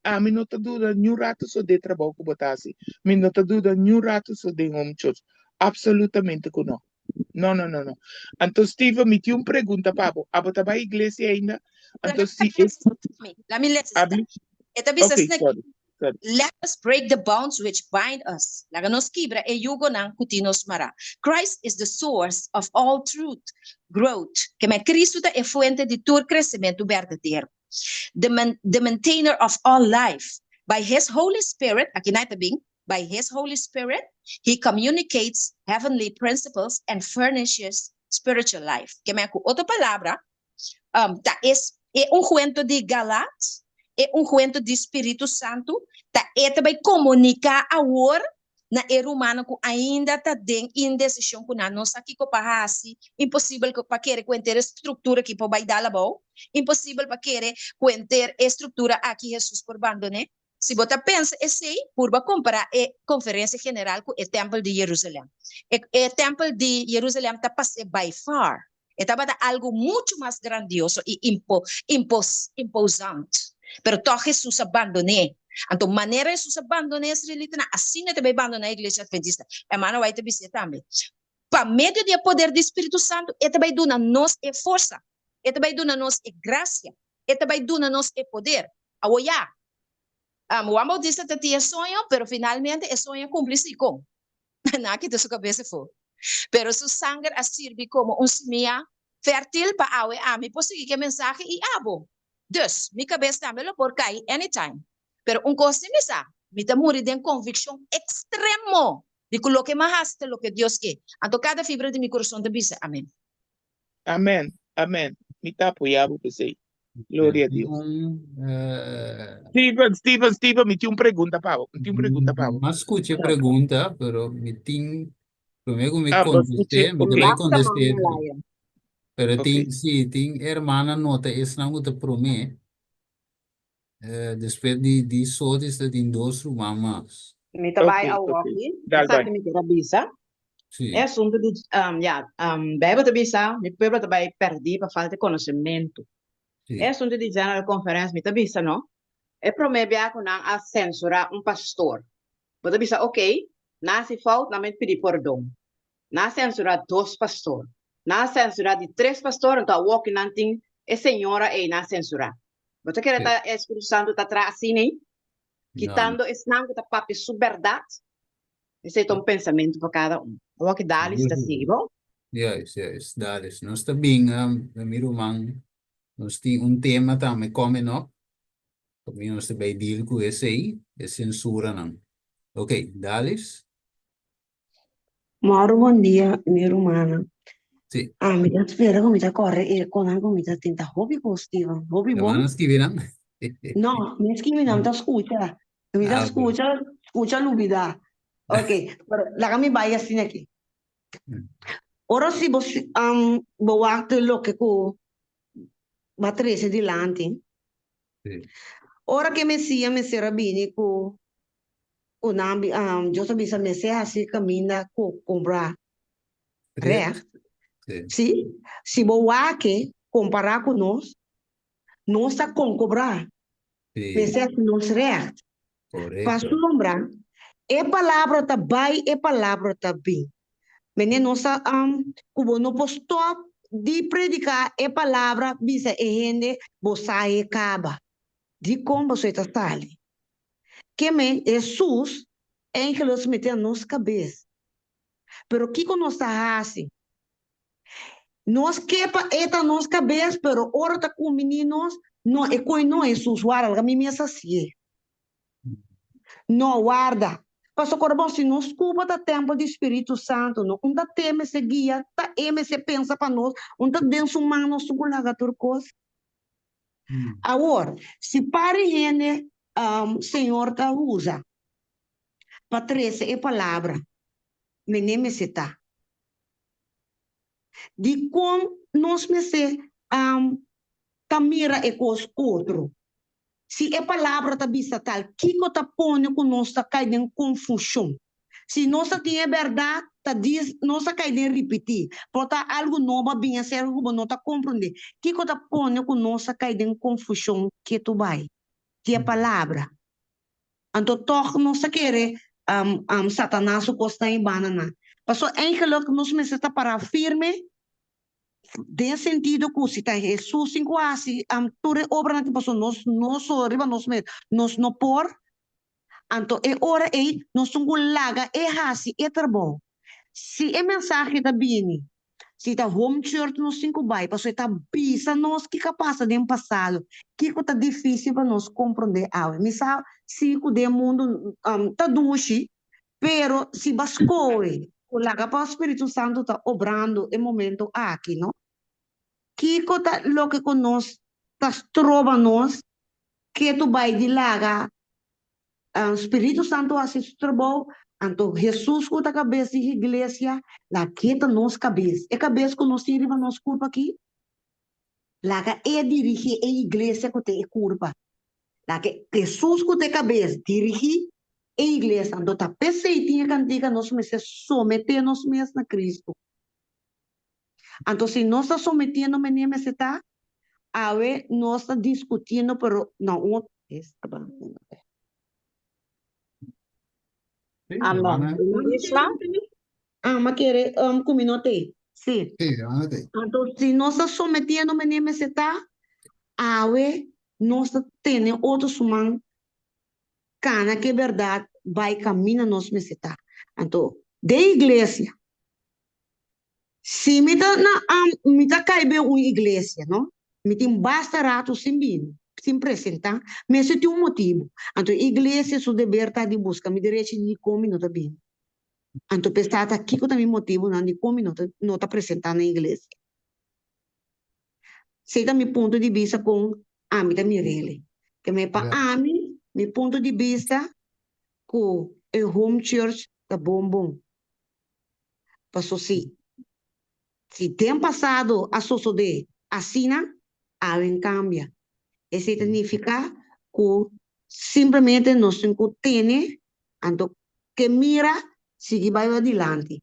a mim não está dura nenhum rato só de trabalho que botasse. Me não está dura nenhum rato só de home church. Absolutamente que não. Não. Então, Steve, me tinha uma pergunta, Pablo. A botar para a igreja ainda? Então, se... Let us break the bonds which bind us. Laga nos quebra e yugo nang kutinos mara. Christ is the source of all truth, growth. Que me Cristo é fuente de todo crescimento verdadeiro. The maintainer of all life. By His Holy Spirit, aqui na itabing, by His Holy Spirit, He communicates heavenly principles and furnishes spiritual life. Que me outra palavra, é cuento de Galatas, é cuento de Espírito Santo, também comunicar a hora na era humana que ainda está em indecisão com nós aqui com parasi, impossível para querer conter estrutura que vai dar a boa, impossível para querer conter estrutura aqui Jesus por abandonar. Se você pensa, esse por comparar a conferência general com o templo de Jerusalém. O templo de Jerusalém está passando by far. Estava algo muito mais grandioso e imposante. Pero todo Jesus abandonou. Então, maneira Jesus abandonou essa religião, assim também abandonou a igreja adventista. Hermano, vai te dizer também. Para meio do poder do Espírito Santo, ele também dá nos força. Ele também dá nos graça. Ele também dá nos poder. Aoia. Juan Bautista tinha sonho, pero finalmente o sonho cumpliu-se com. Não que de sua cabeça foi. Pero su sangue a sirve como semilla fértil para awe ami posible que mensaje e abo. Dus, mi cabeça também lo por cair anytime. Pero coisa misa, mi te muri de convicção extremo de que lo que más hace lo que Dios quer. Anto cada fibra de mi corazón te dice, amén. Amém. Me está apoiado para você. Glória a Deus. Steven, me tinha uma pergunta, Pablo. Mas escute a pergunta, pero me tem... Primeiro me mas contesté, me vai contestar. Pero Okay. tem hermana nota, esse não te promete. Después de soort is dat in dos mama's. Mi tabai Ok, a ok. walkie. Dal, Esa dal. que mi tira bisa. Sí, É assunto de, beba de bisa, mi pueblo tabai perdi para falta de conhecimento. É sí, assunto de general conference, mi tabisa, no? É promebia com a censurar pastor. Você bisa, ok, na se falta, na me pedir perdão. Na censurar dois pastores. Na censurar de três pastores, então, walk nanting, é senhora e na censurar. Você quer sí. estar Espírito Santo tá atrás assim, né? No, Quitando esse não que tá papi sua verdade. Esse é um pensamento para cada um. Walk dali está assim, bom? yes, yes, dat is. Nós também, miro man, nós tem tema também coming up. Também nós também deal com esse aí, é censura não. Ok, Dalis? Mauro, bom dia, minha irmã. Sí. Me dá espera, como está corre, com algo me dá tenta hobby positivo, hobby bom. Hermanos que viran. No, me es que me da escucha, me da Ah, ok. escucha lubida. Ok, pero la me vaya sin aquí. Ora si vos boate lo que co batrese di lanti. Sí. Ora che me sia rabini co unambi yo so bisa me sia así camina co comprar Correcto. recht. Sí, Sim, se boa que comparar com nós está com cobrar, sí, pensar que nós recht. Para correcto. lembrar, é palavra tá bem, é palavra tá bem. Menino nossa como não postou de predicar é palavra bisa é gente você é caba. De como você está ali. Que me Jesus ángelos meter nos cabeça. Pero que nós está assim? Nós quepa eta nos cabeça, pero ora tá com meninos, não é coi não é usuário, alga me assim. Não guarda. Pastor Corbão, se nos culpa da tempo do Espírito Santo, não um da teme se guia, tá eme se pensa para nós, um da denso humano sugulaga turcos. Agora, se pare rene, Senhor tá usa, Patrícia é palavra, meneme se tá. De como nós me se, tamira e cos outro. Se é palavra tá bisa tal, Kiko tá põe com nós tá cai em confusão. Se nós tem verdade, tá diz, nós tá cai em repetir. Porque algo novo bem ser algo não tá compreender. Kiko tá põe com nós tá cai em confusão que tu vai. Que é palavra. Então toch nós tá querer Satanás o costa em banana. Passou eigenlijk nós me está para firme. Tem sentido que se está Jesus em quase tudo obra na que passou nós arriba nós não por então é hora é nós um laga é assim é bom se é mensagem da bini se está home church nos cinco vai passou está bisa nós que capaz de passado que está difícil para nós compreender misa se o de mundo tá duche pero se bascoe o laga para o Espírito Santo está obrando em momento aqui não Kiko ta lo que conos tas trova nos que tu vai de laga Espírito Santo assiste trabalho então Jesus com a cabeça da igreja lá que tá nos cabeça é cabeça que nós tira nos culpa aqui laga é dirigir a igreja que tem culpa lá que Jesus com a cabeça dirigir a igreja então tá penseitinha cantiga nós me se someter nos mesmos na Cristo então se nós está sometendo menina se tá a ver, no está discutiendo, pero no, Sí, Amém. hermana. Isla, ma quiere, cominote, sí. Sí, hermana. Entonces, si no está sometiendo, me se está, a ver, no está teniendo otro suman, cana que verdad, va y camina, nos me se está. Entonces, de iglesia, si me está caibe una iglesia, ¿no? Me tem basta rato sem vir, sem apresentar, mas isso tem um motivo. Então, a igreja, seu dever está de buscar, me direito de como não está bem. Então, pensar aqui que também motivo, não de como não está apresentando na igreja. Sei da meu ponto de vista com a mim da Mirelle. Que me para a mim, meu ponto de vista com o home church da bom. Passou se tem passado a suceder assim, algo cambia. Isso significa que simplesmente nós temos que ter, então, que mira, seguir vai adelante.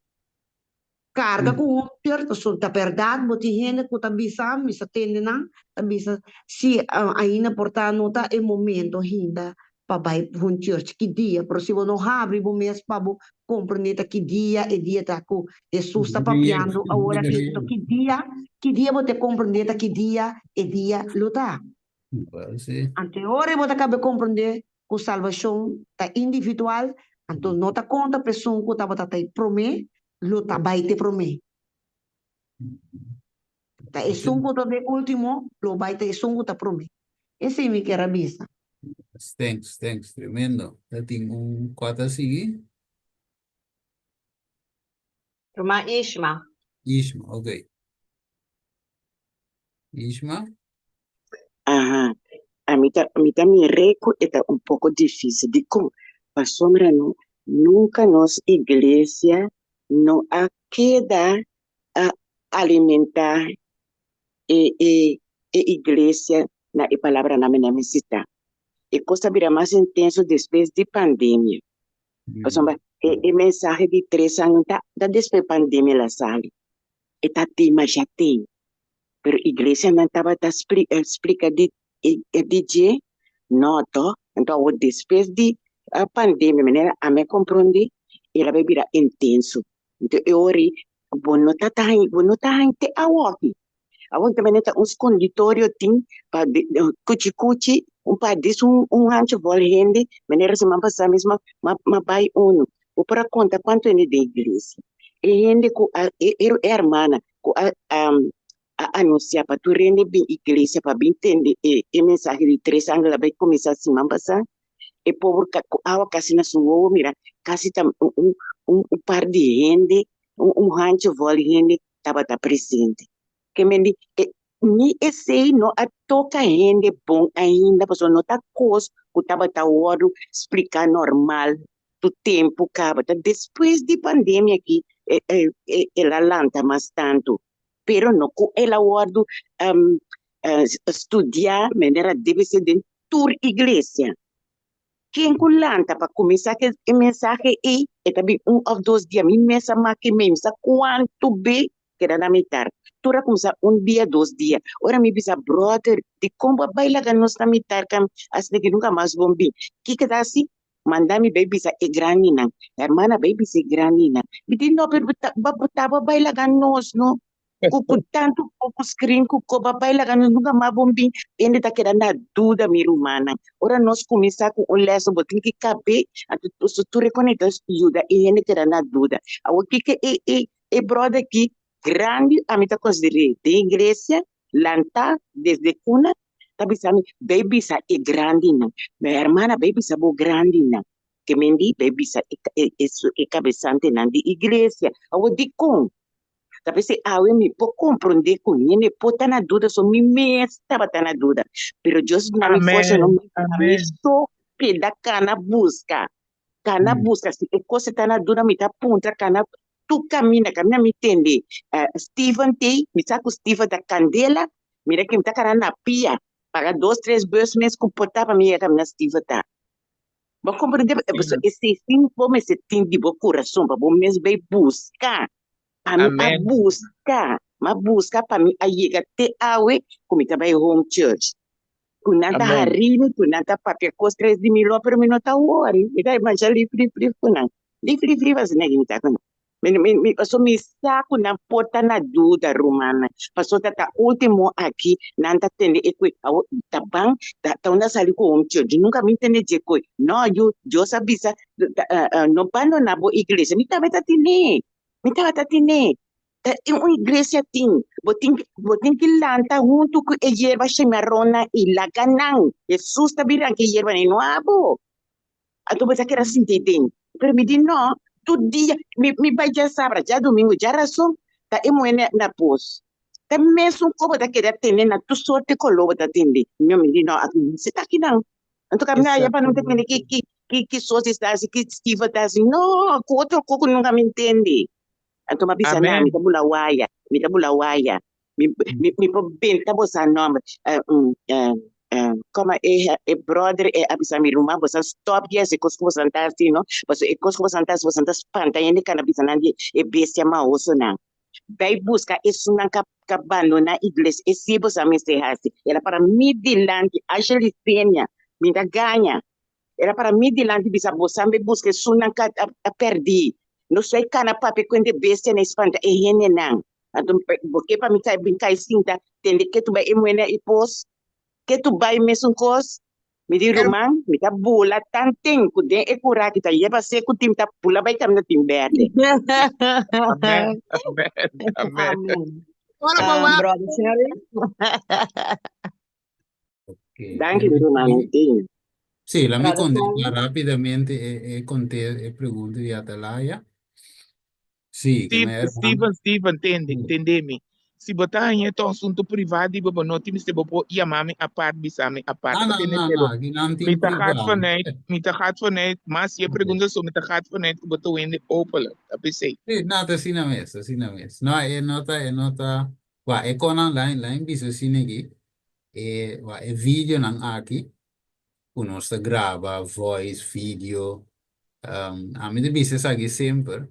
Carga com o outro, so da verdade, boti gente que tá bisa, misa tende na, tá bisa, se ainda portar nota é momento ainda para vai um church que dia, pero se você não abre o mês para compreender que dia é dia tá com Jesus tá papiando, agora que dia você compreender que dia é dia lutar. Sí. Ante ora você acaba compreender que a salvação tá individual, então não tá conta a pessoa que tá bota promet, luta vai te promet. Tá é sungo de último, lo vai te sungo tá promet. Esse é me que era vista. Thanks, tremendo. Dating quarta sige. Irmã Ishma. Ishma, ok. Ishma, Ajá. A mí también reco está un poco difícil de cómo. Pasó, no, nunca nos iglesia no ha queda a alimentar iglesia na palabra na minha necessita. E coisa vira mais intenso depois de pandemia. Ou seja, mensagem de 3 anos da depois pandemia la sali. E tá tema já tem. Pero igreja não estava a explicar de DJ, não, to. Então, depois de a pandemia, maneira a me compreender, ela vai virar intenso. Então, eu ori, não tá te awaki. Awak também tem uns conditório tem para cuchi para disso ancho vol rende, maneira se man passar mesmo ma bai uno. O para conta quanto é de igreja. E rende com a hermana com anunciar para tu rende bem igreja para bem entender e mensagem de 3 anos vai começar assim man passar. E povo awak assim na sua mira, casi tam par de rende, ancho vol rende estava presente. Que me di ni esse não a toca rende bom ainda, porque não tá coisa que tava tá hora explicar normal do tempo acaba. Depois de pandemia aqui, ela lanta mais tanto, pero não com ela hora estudar, maneira deve ser dentro tour igreja. Quem lanta para começar que mensagem é também 1 ou 2 dias, me mesa que mesmo, quanto bem que era na metade. Tura começar 1 dia, 2 dias. Ora me bisa brother, de como baila ganos na metade, assim que nunca mais vão vir. Que dá assim? Mandar-me baby sa e granina. Hermana baby sa granina. Bidi no, pero botava baila ganos, no? Kuku tanto pouco screen, kuku baila ganos, nunca mais vão vir. Ainda tá querendo na dúvida, minha humana. Ora nós começar com lesson, botem que caber, se tu reconhece ajuda, e ainda querendo na dúvida. O que é brother aqui, grande, a mim tá considerando de igreja, lanta, desde cuna, tá pensando, baby sa é grande, não. Minha irmã, baby sa bo grande, não. Que me di, baby sa é cabeçante, não, de igreja. Eu digo com. Tá pensando, eu me pode compreender com ele, pode estar na dúvida, só me estava na dúvida. Pero Deus não me força, não me só peda cana busca. Cana busca, se a coisa está na dúvida, me tá ponta, cana tu caminha me entende. Steven tem, me sabe o Steven da Candela, mira que me tá cara na pia, paga 2, 3 meses comportar para mim, caminhar Steven tá. Vou compreender, esse sim, vou me sentir de boa coração, para vou mesmo bem buscar, a buscar para mim, a chegar até awe, como tá bem home church. Kunanta harine, kunanta papia cost 3 de mil, pero me não tá worry, me dá mais livre, kunan. Livre, vas na gimita kunan. Passou me saco na porta na dúvida romana. Passou tá último aqui, não tá tendo equi, tá bem, tá onde sali com church. Nunca me entende de coi. Não, eu sabia, não pano na boa igreja. Me tava tá tine. Uma igreja tem, botin que lanta junto com a erva chimarrona e laganang. Jesus tá virando que erva não abo. A tu vai que era assim tem. Pero me diz não. Todo dia, me vai já sábado, já domingo, já razão, tá na pós. Tá mesmo como tá querendo atender na tua sorte coloca tá atender. Meu me diz, não, você tá aqui não. Então, caminhar já para não ter que só está assim, que estiva tá assim, não, com outro coco nunca me entende. Então, me avisa na, me tá bula waya, me bem, tá bossa nome, como e brother e abisa mi ruma você stop yes e cosco você tá assim no você e cosco você tá espanta e kana bisa nandi e bestia ma oso na vai buscar isso na cabano na igreja e se você me se hasi era para midilante actually senia me da ganha era para midilante bisa você me busca sunan ka a perdi no sei kana pape quando bestia na espanta e hene nang então porque para me kai sinta tende que tu vai emuena e pos que tu vai mesmo cos me di rumang me ta bula tanting ku de e kura kita ye ba se ku tim ta pula bai kam na tim berde Amen. Amen. Amen. Amen. Ora ba wa Brother Sherry? Ok, danke rumang ting Sí, la mi Brother contesta Sherry? rápidamente e pregunta de Atalaya. Sí, que me Steven, entende-me. Se botar em então assunto privado, e bobo não time se bobo chamar-me a parte, bisame a parte. No, Porque no, nem no, pero, no, aquí no me tem tá gaat privado. vanuit, mas je pergunta so, me tá gaat vanuit, que botou in open, dat is het. Sí, no, te sin mes, te sin mes. No, nota, wa, konan line bisa sine gi, wa, video nang aki, uno sta grava, voice, video, a mim de bisa sagi sempre,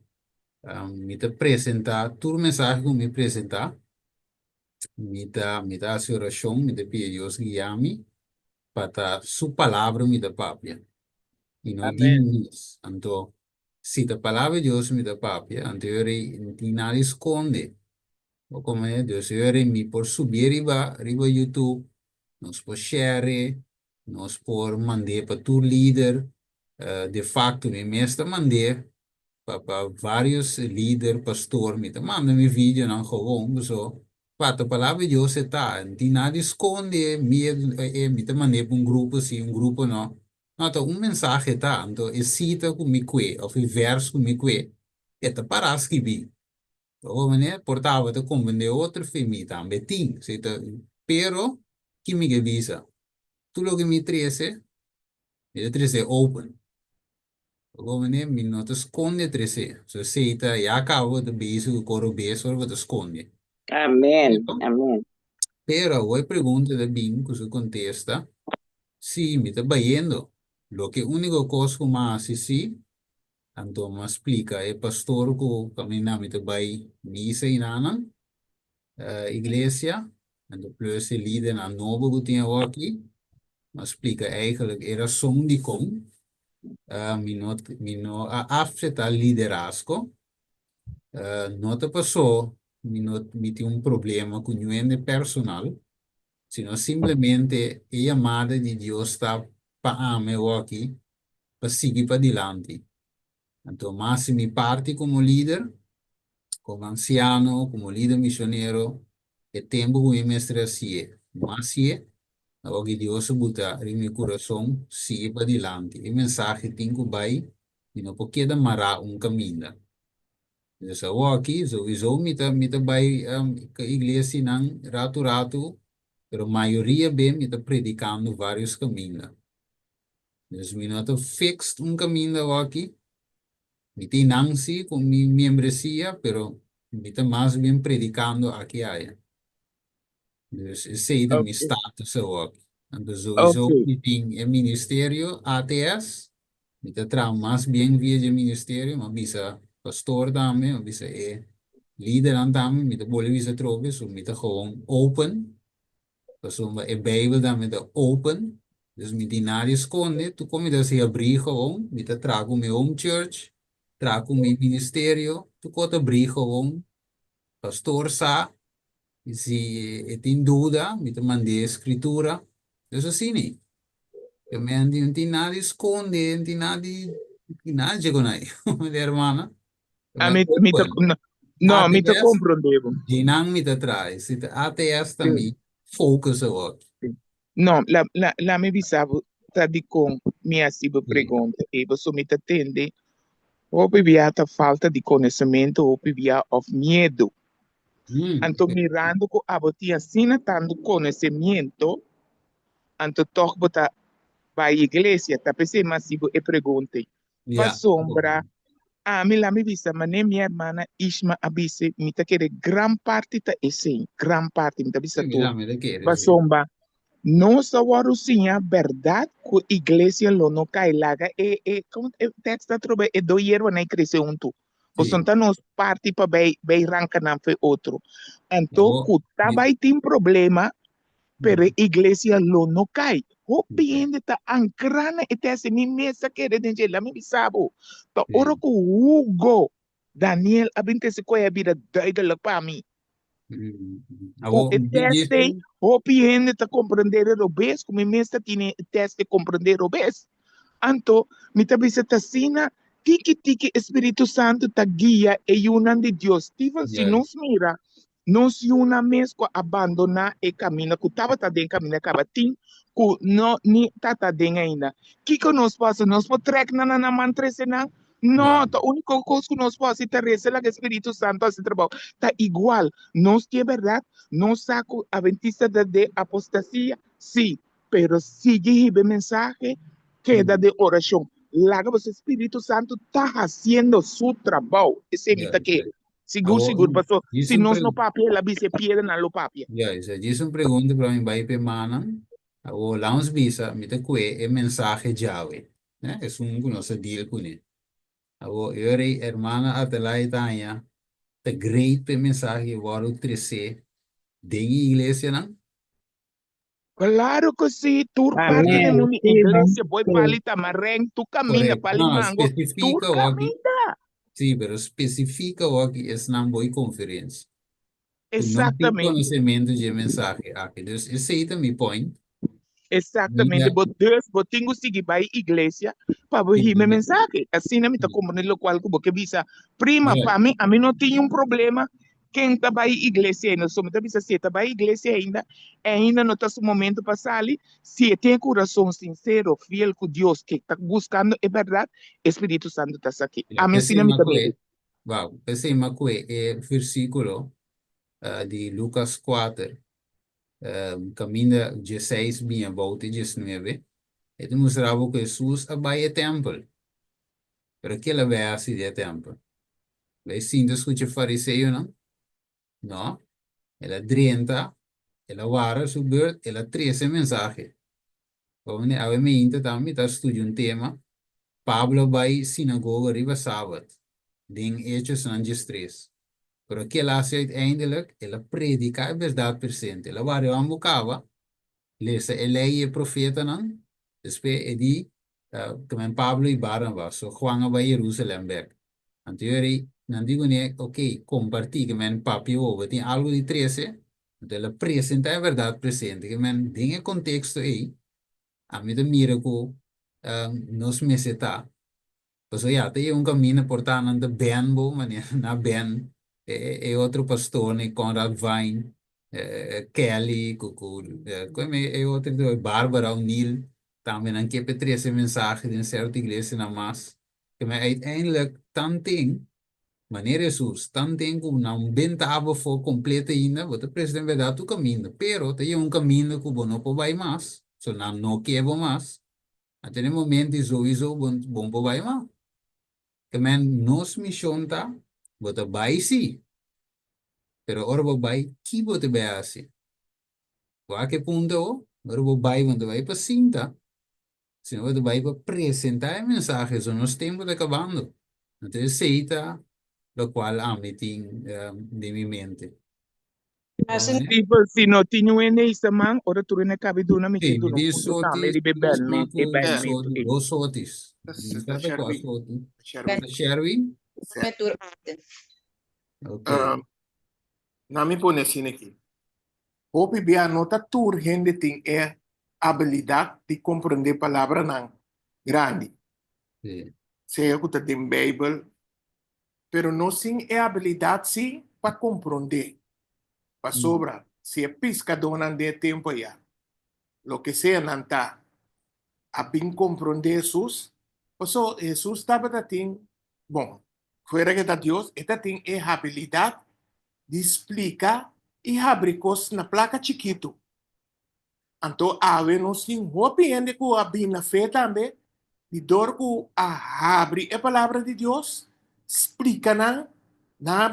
mi te presenta, tu mensagem que me presenta, mi te hace oração, mi te pide Dios guiami, para su palabra mi te papia. Y no Amen. dimos. Entonces, si la palabra de Dios me da papia, entonces nadie esconde. O como es, Dios mi por subir arriba YouTube, nos por share, nos por mandar para tu líder. De facto, mi mestre mandé para vários líderes, pastor, me te manda mi vídeo, não gewoon, so. Para a palavra de Deus está, não nada esconde, me te mandei para grupo, assim, grupo não. Nota, mensagem tá, então, cita comigo, ou verso comigo, é tá para escrever. Então, né, portava, te convende outro filme também, tem, cita, pero, que me avisa, tudo que me trece open. Gewoon né, me não te esconde trece. So, cita, e acaba de beijo, o coro beijo, ou te esconde. amen amen Pero, hoy pregunta de Bing, que se contesta, sí, me está yendo. Lo que único cosa más sí, tanto me explica, el pastor que camina, me está misa y nana, iglesia, en plus el líder en nuevo que tiene aquí, me explica eigenlijk era son die kom, mi no afzeta liderazgo, no te pasó, mi tiene un problema con el personal, sino simplemente a llamada de Dios está para mí aquí, para seguir para adelante. Entonces, más mi parte como líder, como anciano, como líder misionero, el tiempo que me mestre así, más sí, ahora que Dios buta en mi corazón, sigue para adelante. El mensaje tengo que y no porque da mara un camino. Entonces, ahora aquí, sowieso, me ta vai ka iglesia nang rato, pero maioria bem me está predicando vários caminhos. Então, me não está fixed um caminho aqui, me tem nancy com minha membresia, pero me está mais bem predicando aqui aí. Então, esse é o meu Okay. status aqui. Então, sowieso, Okay. me tem o ministério ATS, me está mais bem via o ministério, mas bisa pastor também, mas bisa líder aan também, me está boleh bisa trobe, so me está gewoon open. Então, a Bijbel dan met de open. Dus met die naar je esconde. Tu kom je dus hier abrir gewoon. Met de trago mijn home church. Trago mijn ministerio. Tu komt abrir gewoon. Pastor sa. Si het in duda. Met de man de escritura. Dus assim niet. Je men die naar je esconde. Die naar je konai. De hermana. Me tá, não, me tá ATS. compreendendo. Die nang met de trai. Zit de ATS também. Focus ook. Não, lá me bisavo, tá de com minha siba pergunta, e você me atende, ou via a falta de conhecimento, ou via of medo. Então, mirando com a botia assim, tanto conhecimento, então, toch bota vai igreja, tá pensando, mas sibo e pergunta. Para sombra, a mim lá me visa, mas nem minha irmã Isma abise, me tá querer gran parte tá assim, gran parte, me tá visa tudo. Para sombra, no sawaru sinha verdade que igreja lo no cailaga como texto trobe e do hierro na cresce tu. Sí. Então nós parte para bem ranca na fe outro. Então Oh, que tabai tem problema pero iglesia lo no cai. O piende ta ancrana e te se mi mesa que de gente la mi sabo. Ta ora ko Hugo Daniel abinte se koya bira duidelijk para mim. O teste o piende ta compreender o bes, como mesa tiene teste compreender o bes. Anto, mi ta bisa ta sina tiki Espírito Santo ta guia e yunan de Dios. Steven, se nos mira, nos yuna mesco abandonar e caminho, que tava tá dentro caminho cabatim, que não ni tata dentro ainda. Que nos passa? Nos pode trek na mantrese na? Não, a única coisa que nós podemos fazer é que o Espírito Santo faz trabalho. Tá igual, nós que é verdade, nós saco a adventista de apostasia, sim, pero sigue o mensagem queda de oração. Lá que o Espírito Santo está fazendo seu trabalho. Esse é que seguro, pastor. Se nós não papel, ela se pierde na lo papel. Ja, isso é uma pergunta para mim, vai para mana. O launch visa, me te kwe e mensagem jawe. Né? É um que nós deal com ele. O yore hermana Adelaide Tanya, the great pe mensagem waru trece dengi igreja não? Claro que sim, tu parte de uma igreja, boi palita mareng, tu camina palimango, tu Especifica o aqui. camina. Sim, pero especifica o aqui é na boa conferência. Tu não tem Exatamente. conhecimento de mensagem aqui. Então, esse aí é o meu point. Exatamente, but Deus botingo seguir para a igreja para ouvir minha mensagem. Assim, não me está comunicando o qual que visa. Prima, para mim, a mim não tinha um problema. Quem está para a igreja ainda, só me está se está para a igreja ainda não está no momento para sair. Se tem coração sincero, fiel com Deus, que está buscando, é verdade, Espírito Santo está aqui. A mim, sim, não me está bem. Wow, esse é o versículo de Lucas 4. Caminha 16, bem, volta 19. Ele mostrava que Jesus abaia o templo. Pero que ele veio assim do templo? Vai sim, escuta fariseu, não? Não. Ele drenta, ele vara su beurt, ele trece mensagem. Como a me inta também está estudando um tema. Pablo vai sinagoga riba sábado. Ding Hechos não 3. Pero que ele hace uiteindelijk, ele predica a verdade presente. Ele vai a bocava, lees Elia e profeta não. Depois ele também Pablo e Barnabas, so Juan vai Jerusalém back. Anteriori, não digo nem, ok, compartilhe que men papi over, tem algo de 13, então ele apresenta a verdade presente, que men tem contexto aí, a mim de miracle, nos meseta. Pues ya, te un caminho portando de Ben, bo, na Ben, outro pastor, né, Conrad Vine, Kelly, como é outro, Bárbara O'Neill, também não quer pedir essa mensagem de certa igreja na mas, que me uiteindelijk dan tem, maneira Jesus, dan tem como não bentava for completa ainda, você precisa verdade o caminho, pero tem caminho que não pode mais, só não quer mais, até no momento isso bom pode mais. Que men nos mission ta bota bai si pero ora bai ki bota bai si a que punto ora bai bota bai pa cinta se bota bai pa presentar mensajes o nos tempo de acabando entonces seita lo cual amiting de mi mente Tipo, se não tinha um essa man, ora tu não cabe do na sim metido no me ponto também de bebelmente, e bebelmente. dos sotis Sister qual Sherwin. soti Sherwin ok Na me pone assim aqui. Hope bia nota tur gente tem habilidade de compreender palavra não grande. sim Seja que tem Bible, pero não sim habilidade sim para compreender. Para sobra, se é pescador não de tempo já. Lo que sea não tá a bem compreender Jesus. Então, Jesus estava tem, bom, fora que da Deus, esta tem habilidade de explicar e abrir coisas na placa chiquito. Então, nós sim, hopiende que a bem na fé também, de dor que abre a palavra de Deus, explica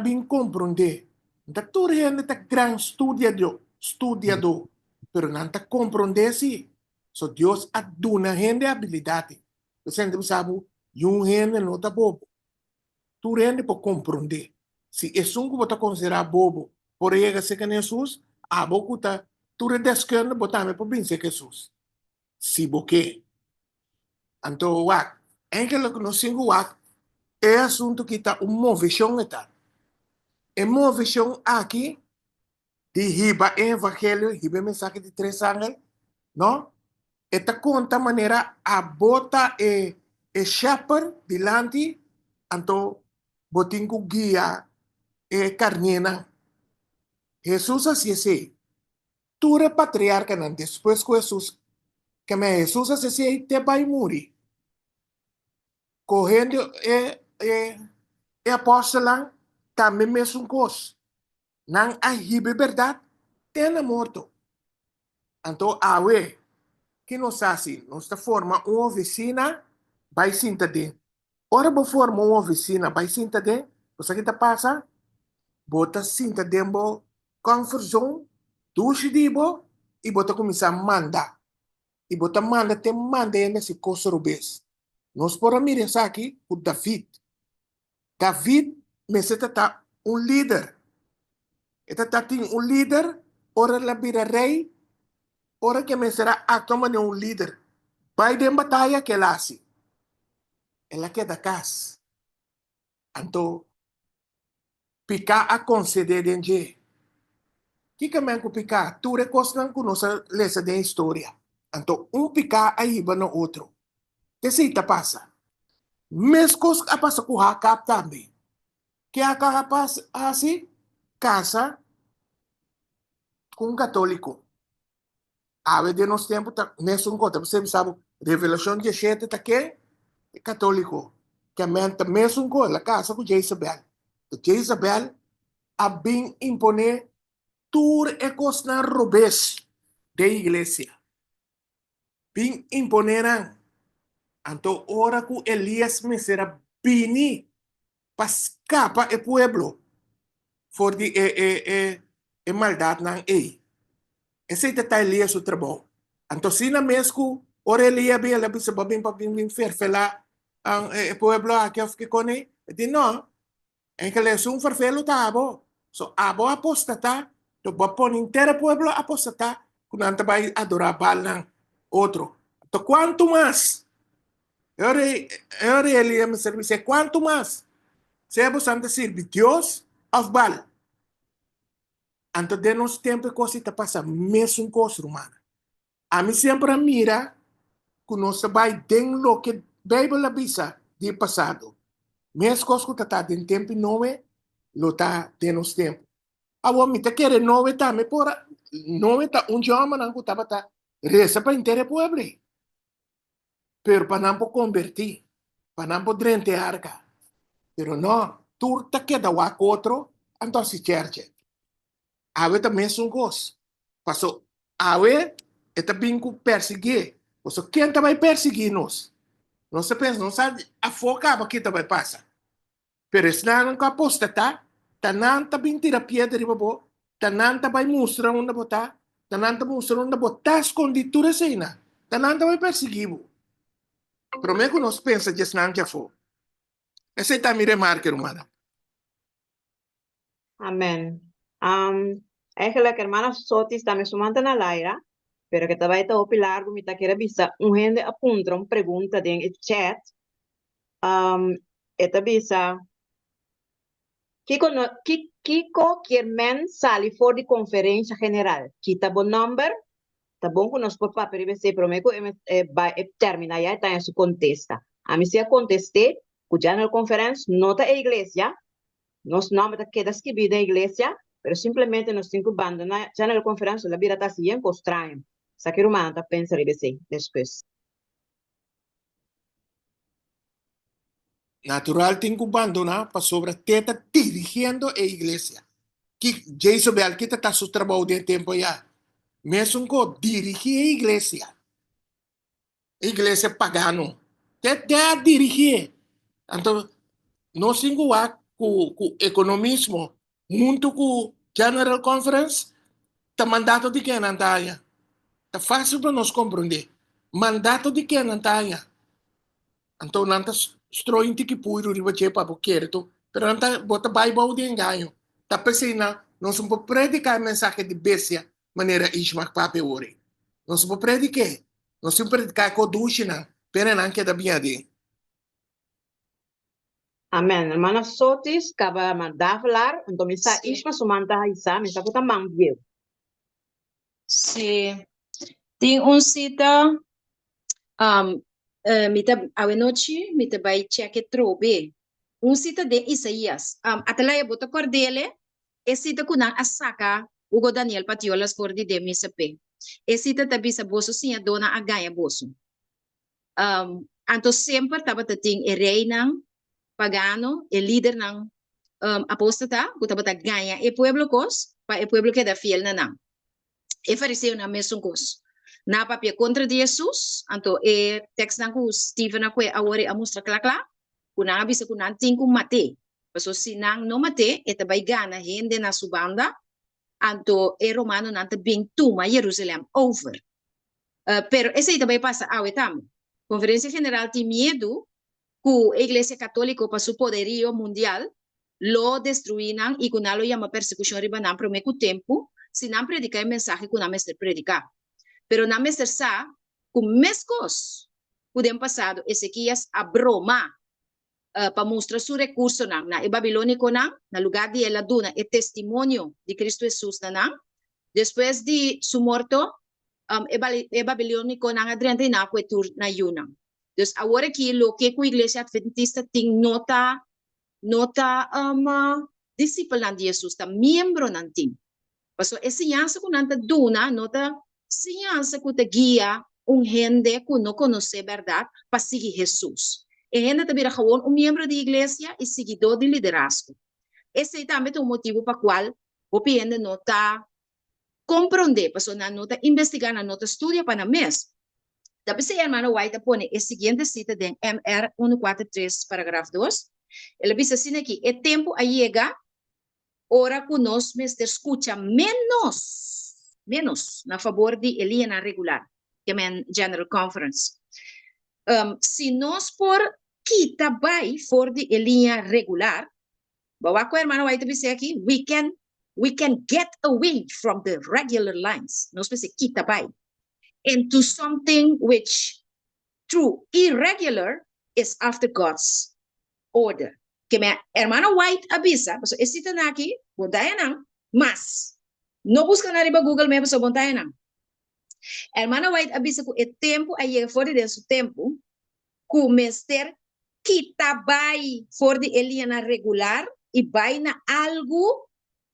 bem compreender. Então, tudo gente tá grande estudiador, pero não está compreender se. So Deus aduna gente habilidade. Você não sabe, gente não está bobo. Tu rende para compreender. Se é um que você considerar bobo, por aí que se que Jesus, a boca tá, tu redescendo botar me para bem se Jesus. Se boque. Então, wak, enkele que nós singo wak, é assunto que está uma visão eta. É uma visão aqui de riba evangelho, riba mensagem de 3 ángeles, não? Esta conta maneira a bota shepherd dilante, então botingo guia carnena. Jesus assim, tu é patriarca não, depois que Jesus, que me Jesus assim, te vai morrer. Correndo apóstolo, também mesmo coisa. Não há riba verdade, tem morto. Então, awe, que nós assim, nós forma uma oficina, vai sinta dentro. Ora, vou formar uma oficina, vai sinta dentro, você que passa, bota sinta dentro, comfort zone, duche dibo, e bota começar a mandar. E bota manda, tem manda nesse coisa rubês. Nós podemos mirar aqui o David. David, mas ele está líder. Ele está líder, ora ele vira rei, ora que me será actualmente líder. Vai de batalha que ele hace. Ele queda casa. Então, picar a conceder em je. Que é que picar? Tu recosta com nossa lesa de história. Então, picar aí vai no outro. Que se passa? Mescos a passa com a cap também. Que a passa assim, casa com católico. A de nos tempos, mesmo conta, você sabe, revelação de 7 tá que católico. Que a mente mesmo com a casa com Jezabel. Jezabel a bem imponer tur e cosna robes de igreja. Bem imponeran. Então, ora que Elias me será bini para escapar o pueblo for de maldade não é. Esse é Elias o trabalho. Então, se na mesmo ora Elias bem ela bisa babin papin ferfela ang pueblo aqui eu fiquei com ele. Diz não. En que le un farfelo ta abo. So abo apostata, to bapon inteiro pueblo apostata, kunanta vai adorar balang outro. To quanto mais? Eu ele me serviço quanto mais? Se é você servir Deus of Baal. Anto de nos tempo coisa está passa mesmo coisa humana. A mim sempre mira que nós vai den lo que Bíblia avisa de passado. Mesmo coisa que está em tempo nove, lo está de nos tempo. Agora me tá querendo nove também por nove tá jovem não que estava tá reza para inteiro pueblo. Pero para não convertir, para não drente arca. Pero não, turta queda o outro, então se church. Ave também são coisas. Passou, ave, é bem que perseguir. Passou, quem vai perseguir nós? Não se pensa, não sabe a foca para que vai passar. Pero se não que apostata, tanan tá bem terapia de riba tanan tá vai mostrar onde botar, tanan tá mostrar onde botar esconditura cena, tanan tá vai perseguir. Pero me que nós pensa de não já foi. Essa é a minha remarca, hermana. Amén. Eigenlijk, hermana Sotis, também sumando na Laira, pero que também está opilar, como está querendo visa, gente apunta uma pergunta em chat. Eta visa, Kiko Kiermen sali for de conferência general. Kita bom number, tá bom que nós por papel vai ser prometo vai terminar já tá em su contesta. A mim se conteste, cuja na conferência nota a igreja, nós não tá queda escribida a igreja, pero simplesmente nós temos que abandonar já na conferência la vida tá assim estranho. Saque rumana tá pensa ribese depois. Natural tem que abandonar para sobre teta dirigindo a igreja. Que Jezabel que está seu trabalho de tempo já. Mesmo que dirigir a igreja. A igreja pagano. Teta dirigir. Então, nós temos com economismo, junto com General Conference, está mandato de quem andar. Tá fácil para nós compreender. Mandato de quem não tá aí? Então, não tá stroindo que puro riba che papo querto, pero não tá bota Bible de enganho. Tá pensando, não se pode predicar a mensagem de bestia maneira ismak pape ore. Não se pode predicar. Não se pode predicar com duchina, pero não queda bem ali. Amén. Hermana Sotis, acaba de mandar falar, então me está Sí. isma sumanta isa, me está puta mangueu. Sí. Tem cita, mita awenochi, mita vai cheque trobe. Cita de Isaías. Atalaya bota cordele, cita kunang asaka, Ugo Daniel Patiolas for de misa pe. Cita tabi sa boso siya dona agaya boso. Anto sempre taba tating rei ng pagano, líder ng apostata, kutaba gaya pueblo kos, pa pueblo que da fiel na nang. Fariseu na mesmo kos. Na papia contra de Jesus, anto text nang ku Stephen akwe awari amustra klakla, kunang bisa kunang tingkung mate. Paso sinang no mate, tabay gana hindi na subanda, anto Romano nanta bing tuma Jerusalem over. Pero ese itabay pasa awetam. Conferencia General ti miedo, ku Iglesia Católica pa su poderío mundial, lo destruinan y kunalo llama persecución riba nan promeku tempo, si nan predica el mensaje ku namester predicar. Pero namester sa, ku meskos, kudem pasado, Ezequias a broma, para mostrar su recurso na Babilónico na lugar de la duna, el testimonio de Cristo Jesús na. Después de su muerto, Babilónico na adriante na kwetur na yuna. Dus agora aqui lo que a igreja adventista tem nota discípula de Jesus, tá membro nan tim. Paso enseñanza com nanta duna, nota enseñanza que te guia gente que não conhece a verdade para seguir Jesus. E gente também é membro da igreja e seguidor de liderazgo. Esse também é o motivo para o qual o PN nota compreender, paso na nota investigar, na nota estudia para mês. Tapi si hermano White pone el siguiente cita de MR 143, parágrafo 2. Ele dice así aquí, el tiempo llega, ahora que nos escucha menos na favor de Eliana regular, que es General Conference. Si nos por quita by for de Eliana regular, bawa ko hermano White dice aquí, we can get away from the regular lines. Nos dice quita by. Into something which, through irregular, is after God's order. Que me hermano White avisa, pues esta aquí, bontaya nang, mas. No busca na riba Google Maps o bontaya nang. Hermano White avisa que el tiempo llega fora de su tiempo, que o mester kita vai for de Eliana regular e vai na algo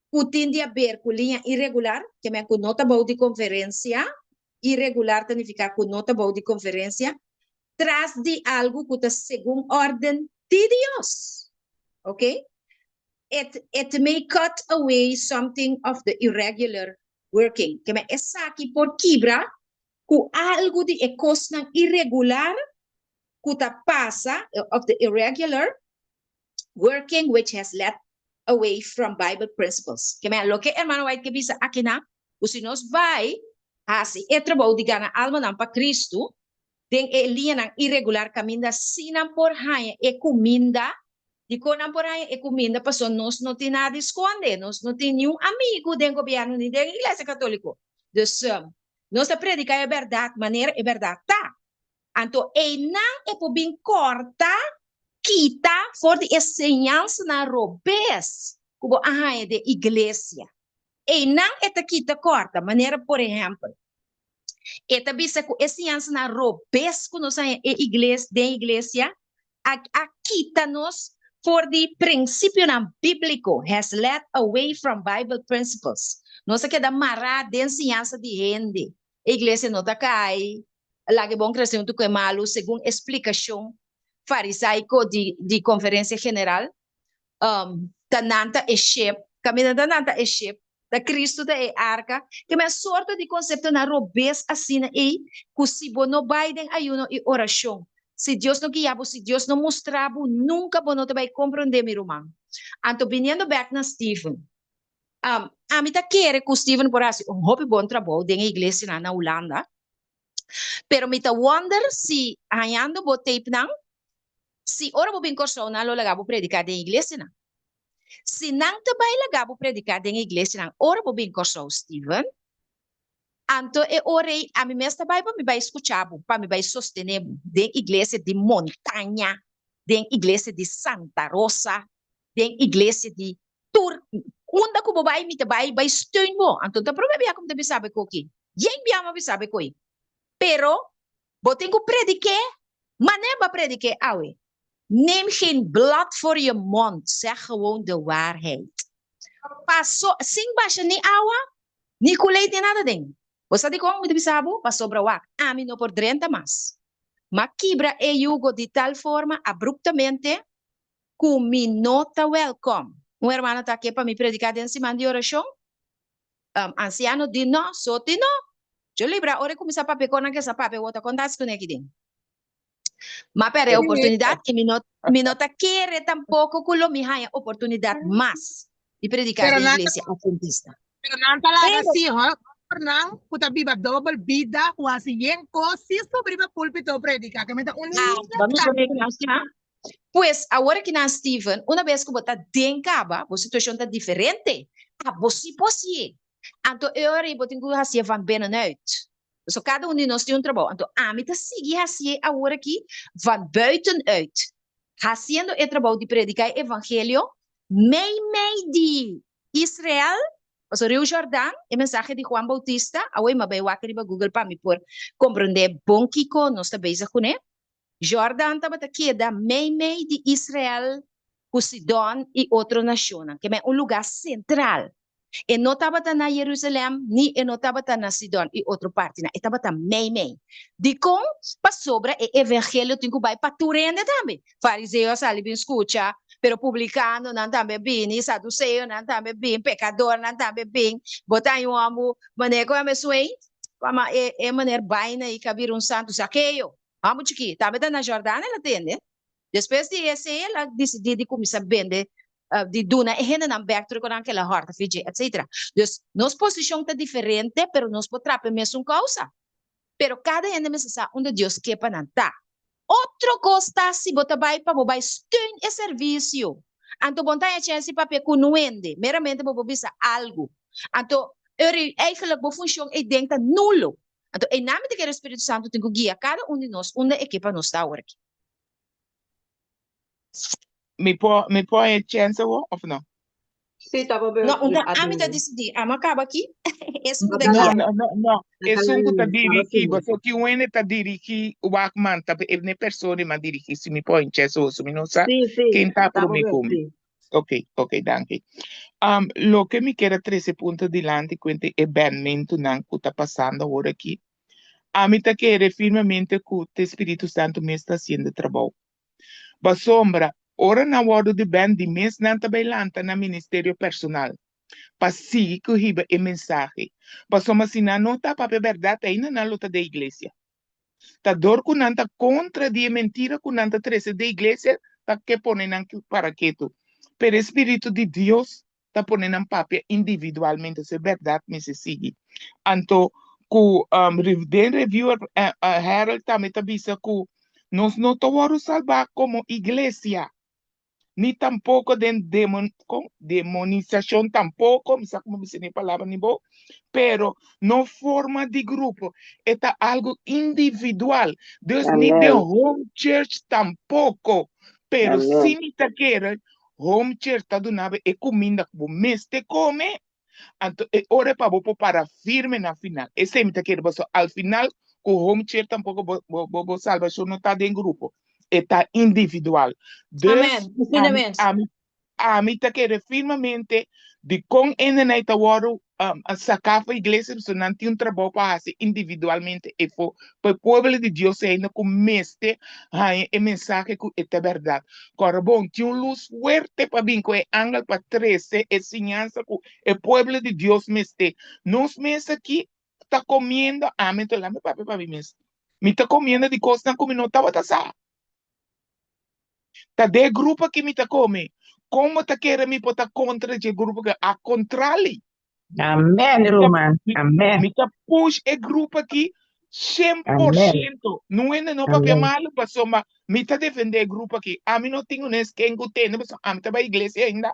que tende a ver com linha irregular, que me nota boa de conferência, irregular significa que nota boa de conferência, tras de algo que está segundo ordem de Deus. Okay? It may cut away something of the irregular working. Que me essa aqui por quebra, que algo de coisa irregular que está passa of the irregular working which has led away from Bible principles. Que me lo que hermano White que bisa aqui na, o se nos vai assim, é trabalho de ganhar alma não para Cristo, tem linha não irregular caminho, se não por raia é comida, de quando por raia é comida, passou nós não tem nada a esconder, nós não tem nenhum amigo do governo nem da igreja católica. Então, nós predicar a verdade, maneira é verdade, tá? Então, não é por bem corta, quita, for de ensinança na robes, como a raia de igreja. E não é quita corta, maneira, por exemplo, eta bisa ku ensinança na robes ku nos igreja a quita-nos for the princípio na bíblico has led away from Bible principles. Nós quer dar mará de ensinança de gente. A igreja não tá cai. Lá que bom crescimento que é malo, segundo explicação farisaico de conferência general. Tananta é chef, caminho tananta é chef. Da Cristo da arca, que me sorte de conceito na robes assim aí, que se não vai em ayuno e oração. Se Deus não guiava, se Deus não mostrava, nunca você vai compreender, meu irmão. Então, vindo back na Stephen, A mim tá querer que o Steven por assim, hobby bom trabalho dentro da igreja na Holanda. Pero me tá wonder se ganhando o tape não, se ora vou bem corso na lo lagabo predicar dentro da igreja não. Se não também lagabo predicar dentro da igreja não, ora vou bem corso Steven. Anto e orei a mim mesma para me vai escutar, para me vai sostener dentro da igreja de montanha, dentro da igreja de Santa Rosa, dentro da igreja de Tur. Unda ko babai mi tabay by steun mo. Anto ta problema como te sabe ko ki. Yen biya mo sabe ko. Pero boting ko predike, mané ba predike awe. Neem geen blad voor je mond. Zeg gewoon de waarheid. Paso, sing ba siya ni awa? Ni kulay ni nada ding. O sa di ko ang mitibisabo, pasobra wak. Amin no por 30 mas. Makibra e yugo de tal forma abruptamente que me nota welcome. Hermano está aqui para me predicar em cima de oração. Anciano diz não, só te não. Eu libra, ora começa a pape com aquele pape, outra contasse com aqui dentro. Mas pera, oportunidade que me nota querer tampouco que me haya oportunidade mais de predicar na igreja adventista. Pero não talaga assim, ha? Não, puta biba double vida, quase yen cosi sobre o púlpito predicar, que me tá Pues, agora que na Steven, uma vez que você tem caba, a situação está diferente. Você pode. Então, eu tenho que fazer van binnenuit. Dus cada de nós tem trabalho. Então, a mim tá seguir fazer agora aqui van buitenuit. Fazendo o trabalho de predicar o evangelho, meio de Israel, o Rio Jordão, a mensagem de Juan Bautista, agora eu vou aqui no Google para me por compreender bom que nós está bezig com ele. Jordão estava aqui da meio de Israel, o Sidon e outra nação, que é lugar central. E não estava na Jerusalém, nem não estava na Sidon e outra parte, estava meio. De com, para sobra, o evangelho tem que vai para Turende também. Fariseus ali bem escuta, pero publicano não também bem, saduceu não também bem, pecador não também bem, botar um amo, maneira como é suei, como é maneira baina e cabir santo saqueio. Vamos aqui, estava na Jordânia, ela tem, depois de esse, ela decidiu de começar a vender de duna, e ainda não berto com aquela horta, Fiji, etc. Dus, nossa posição está diferente, pero nós podemos a mesma causa. Pero cada gente me sabe onde Deus quer para não estar. Outro costa, se você vai para você steun e serviço. Então, você tem a chance para pegar no ende, meramente para você algo. Então, eigenlijk, a função é dentro nulo. Então, em nome do Espírito Santo, tem que guiar cada de nós, onde é que para nós estar aqui. Me põe chance ou não? Sim, tá bom. Não, a mim tá decidir, a acaba aqui. Esse muda Não, aqui. não. Esse um que tá dirigindo, só que o ene tá dirigindo, o Akman tá, ele pessoa mas dirigir, se me põe chance ou se me não sabe, quem tá por me comer. Ok, danke. Lo que me queda 13 pontos delante cuenta el evento que está pasando ahora aquí. A mí te quiere firmemente que el Espíritu Santo me está haciendo trabajo. Va sombra, ahora na hora de ben de mes nanta bailanta na ministerio personal. Para seguir que riba el mensaje. Va sombra si na nota para verdad ainda na luta de iglesia. Ta dor que nanta contra de mentira que nanta 13 de iglesia, ta que ponen para que tu. Pero el Espíritu de Dios está poniendo en papel individualmente, es verdad, me se sigue. Anto, den review Harold también te dice que nos no podemos salvar como iglesia, ni tampoco de demonización, tampoco, me saco como dice ni palabra ni voz, pero no forma de grupo, es algo individual. Dios ni de home church tampoco, pero si ni te quieren, home church está donando e comida que mes te come, então ora para firme na final. Esse é que al final o home church tampoco bo salvação não está em grupo, está individual. Amém. A mim te quero firmemente de com ene na itawaro a sacar a igreja se não tem trabalho para fazer individualmente e for para o povo de Deus ainda com este a mensagem que é verdade. Agora bom, tinha luz forte para vir com o ângulo para 13 ensinança que o povo de Deus meste. Nós mesmo aqui está comendo, me tô lá meu papai para mim mesmo. Me está comendo de coisa que não estava tá sa. Tá de grupo que me tá come. como te quer me pota contra de grupo que a contrário. Amém, Roman. Amém. Me tá push e grupo aqui 100%. Não é não papel Amém. malo, passou, mas me tá defender grupo aqui. A mim não tenho nem quem tem, mas a mim tá pra igreja ainda.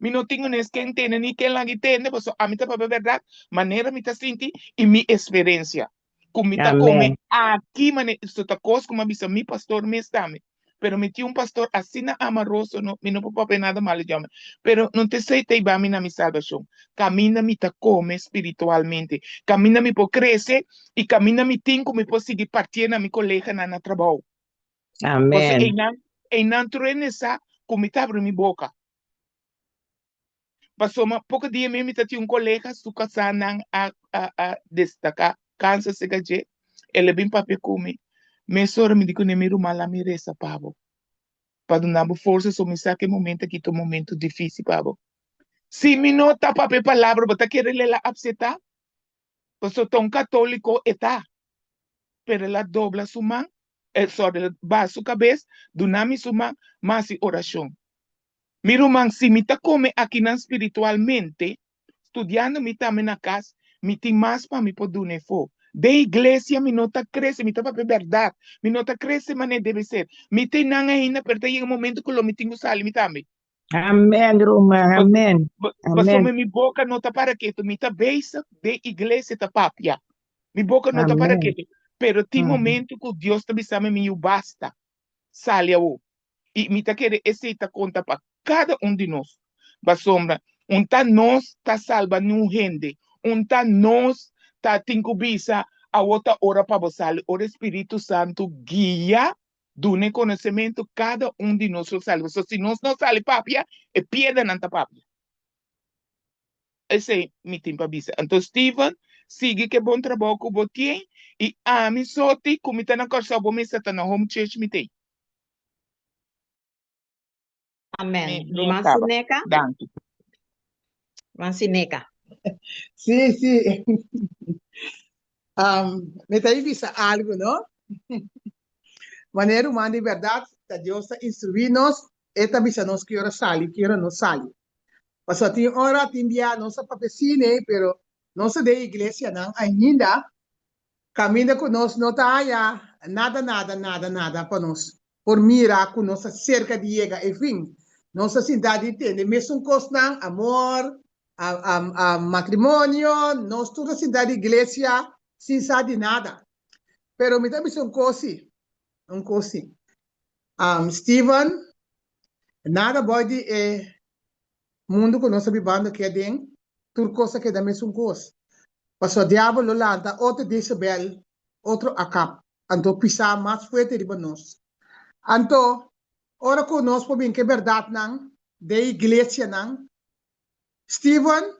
Me não tenho nem quem tem, nem quem lá tem, mas a mim tá pra verdade, maneira me tá sentir e minha experiência. Como me tá come aqui, mané, isso tá coisa como a mi pastor me está, pero me tinha pastor assim na amoroso, não, me não pode nada mal, chama. Pero não te sei te ba na mi salvação. Camina me tá come espiritualmente. Camina me por crescer e camina me tem como pode seguir partir na mi colega na trabalho. Você Amém. não treina essa como tá abrindo minha boca. Passou uma pouco dia mesmo tinha um colega suca sanang a destacar cansa se gaje. Ele bem papel come. Me sora me digo nem rumala me resa pavo. Para não dar força só me saque momento aqui to momento difícil pavo. Se me nota papel palavra, bota querer ela upseta. Passou tão católico eta. Pero ela dobla suma, sorry, baixa a cabeça, do nome suma, mas oração. Miro man, se me tá come aqui na espiritualmente, estudando me também na casa, me tem mais para me poder for. De igreja me nota cresce, me tá para verdade, me nota cresce, mas deve ser. Me tem nanga ainda, pero tem um momento que eu me tenho sali me também. Amém, Roman. Amém. Passou Amém. me boca nota para que tu me tá beisa de igreja tá papia. Mi boca nota para Amém. que, pero tem momento que Deus tá me chama me basta. Sale o. E me tá querer esse tá conta para cada de nós. Ba sombra, tá nós tá salva num rende. Tá nós tá tinco bisa a outra hora para você. O Espírito Santo guia do conhecimento cada de nós salva. So, se nós não sale papia, é piedra nanta papia. Esse é mi tempo bisa. Então, Steven, siga que bom trabalho que você tem. E a mim só te como tá na casa, vou me estar na home church me tem. Amén. Me Román estava. Sineca. Danke. Román Sineca. Sí, sí. Me está vista algo, ¿no? Maneira humana de verdade, que Deus está instruindo-nos, esta visa nos que hora sale, que hora não sale. Mas só tem hora, tem dia, nossa papecine, pero nossa de igreja não ainda, caminha conosco, não tá aí, nada para nós. Por mirar com nossa cerca de chega, enfim, nossa cidade tem, mesmo coisa, amor, a matrimônio, nós toda cidade igreja, sem saber nada. Pero me dá um coisa, Steven, nada pode mundo que nós vivendo que é dentro, tudo coisa que dá mesmo coisa. Mas o diabo lanta outro Isabel, outro acap, então pisar mais forte de nós. Então, ora que nós podemos que verdade não, de igreja não, Steven,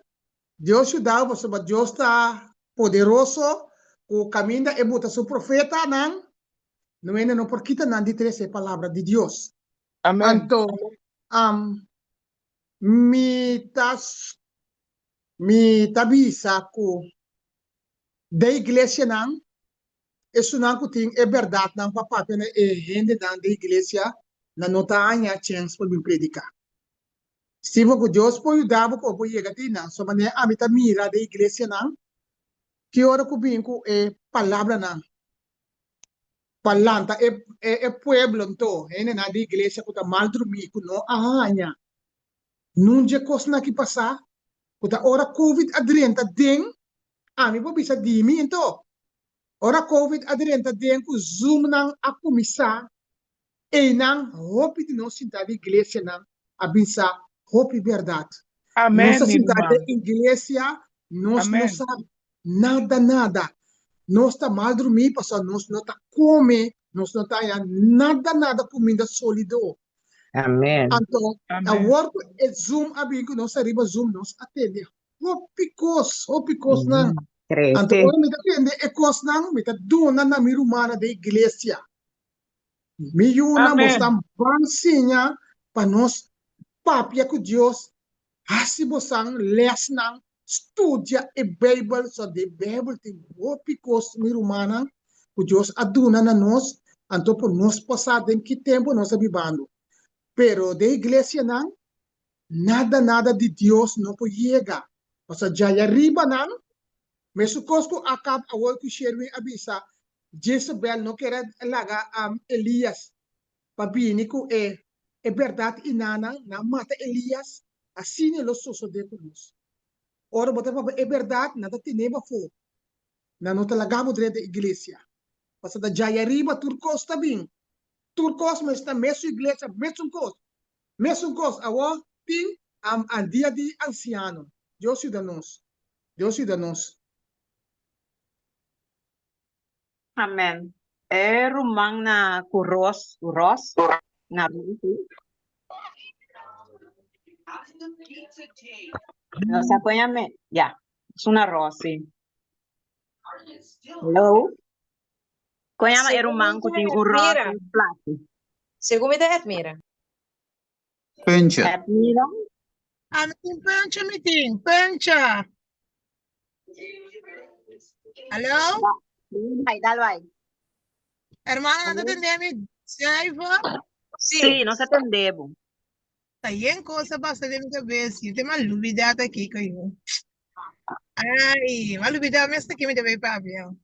Deus ajuda, você Deus está poderoso, o caminho é botar seu profeta não, não é não porque não de três palavra de Deus. Amém. Então, mi tabisa ko da iglesia não, isso não que tem é verdade não papá pena é gente da igreja na nota anya chance para me predicar. Se vou Deus pode dar para o chegar não, só maneira a mita mira da igreja não, que hora que vem com é palavra não. Palanta é pueblo então, é na da igreja que tá mal dormir com não anya. Não já coisa na que passar, porque ora COVID adrenta den, a mim vou bisa di mim então. Ora COVID adrenta den com zoom nang a comissar, e nang hope de nós sentar de igreja nang a bisa hope verdade. Amém, Nossa sentar irmã. de igreja, nós não Amém. sabe nada. Nós tá mal dormir, passar nós não tá come, nós não tá nada comida sólido. Amém. Então, a Amém. work é Zoom, abin ko nós arriba Zoom, nós atende. Hopicos não. Então, Cresce. ora me atende é cos não, me tá dona na mirumana da igreja. Me yuna Amém. mostra bansinha para nós papia com Deus. Assim bosang les não, estudia a Bible, so the Bible tem hopicos mirumana, com Deus aduna na nós, então por nós passar em que tempo nós vivendo. Pero de igreja não, nada de Dios no puede llegar. O sea, ya arriba, ¿no? Me sucosco acá, a voy a Sherwin avisa, Jezebel no quiere laga Elías, Pabinico, es verdad, y nana, na mata Elías, así ne los sucede con nos. Ora, es verdad, nada tenemos fo, na no te lagamos de iglesia. Pasa da ya arriba, turcos también. Turcos me está meso iglesia, meso cos, awo, ting, al día de anciano. Dios ciudadanos, Dios ciudadanos. Amen. Rumang na kuros, na no se acuérdame, ya, es un arroz, sí. Hello? Kaya ma rumang ko ting uros, Mira, plato. según me admira. Pencha. At mira, Pencha meeting, pencha. Hello? ay, dalway. Hermana, ¿no te entendés? Sí, no se atendebo. Tayen cosa basta de mi cabeza, yo te malubida aqui kayo. Ay, malubida me está aqui me debe papel.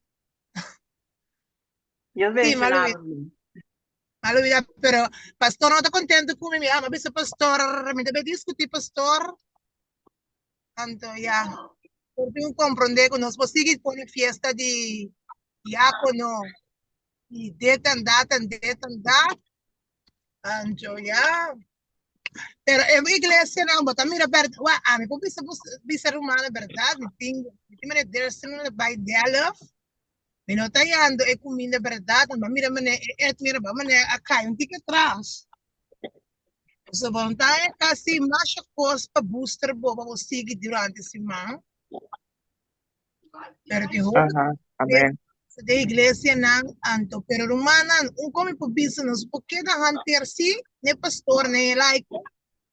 Yo Sí, mencionaba. malubida, pero pastor no está contento con mi ama, bisa pastor, me debe discutir pastor. Tanto ya, porque un comprende que nos posigue pone fiesta de diácono y de tan dat. Tanto ya. Pero en iglesia não, bota mira verdade, a mim por bisa rumana verdade, tem Deus não vai dela, me não tá indo é comida verdade, mas mira mira ba mane a cai um tique atrás. Você vontade é assim mais coisa para booster boba você sigue durante esse mês. Pero que Ajá, amén. de iglesia não anto, pero rumana come por bisa nos porque da hanter si, ne pastor ne laico.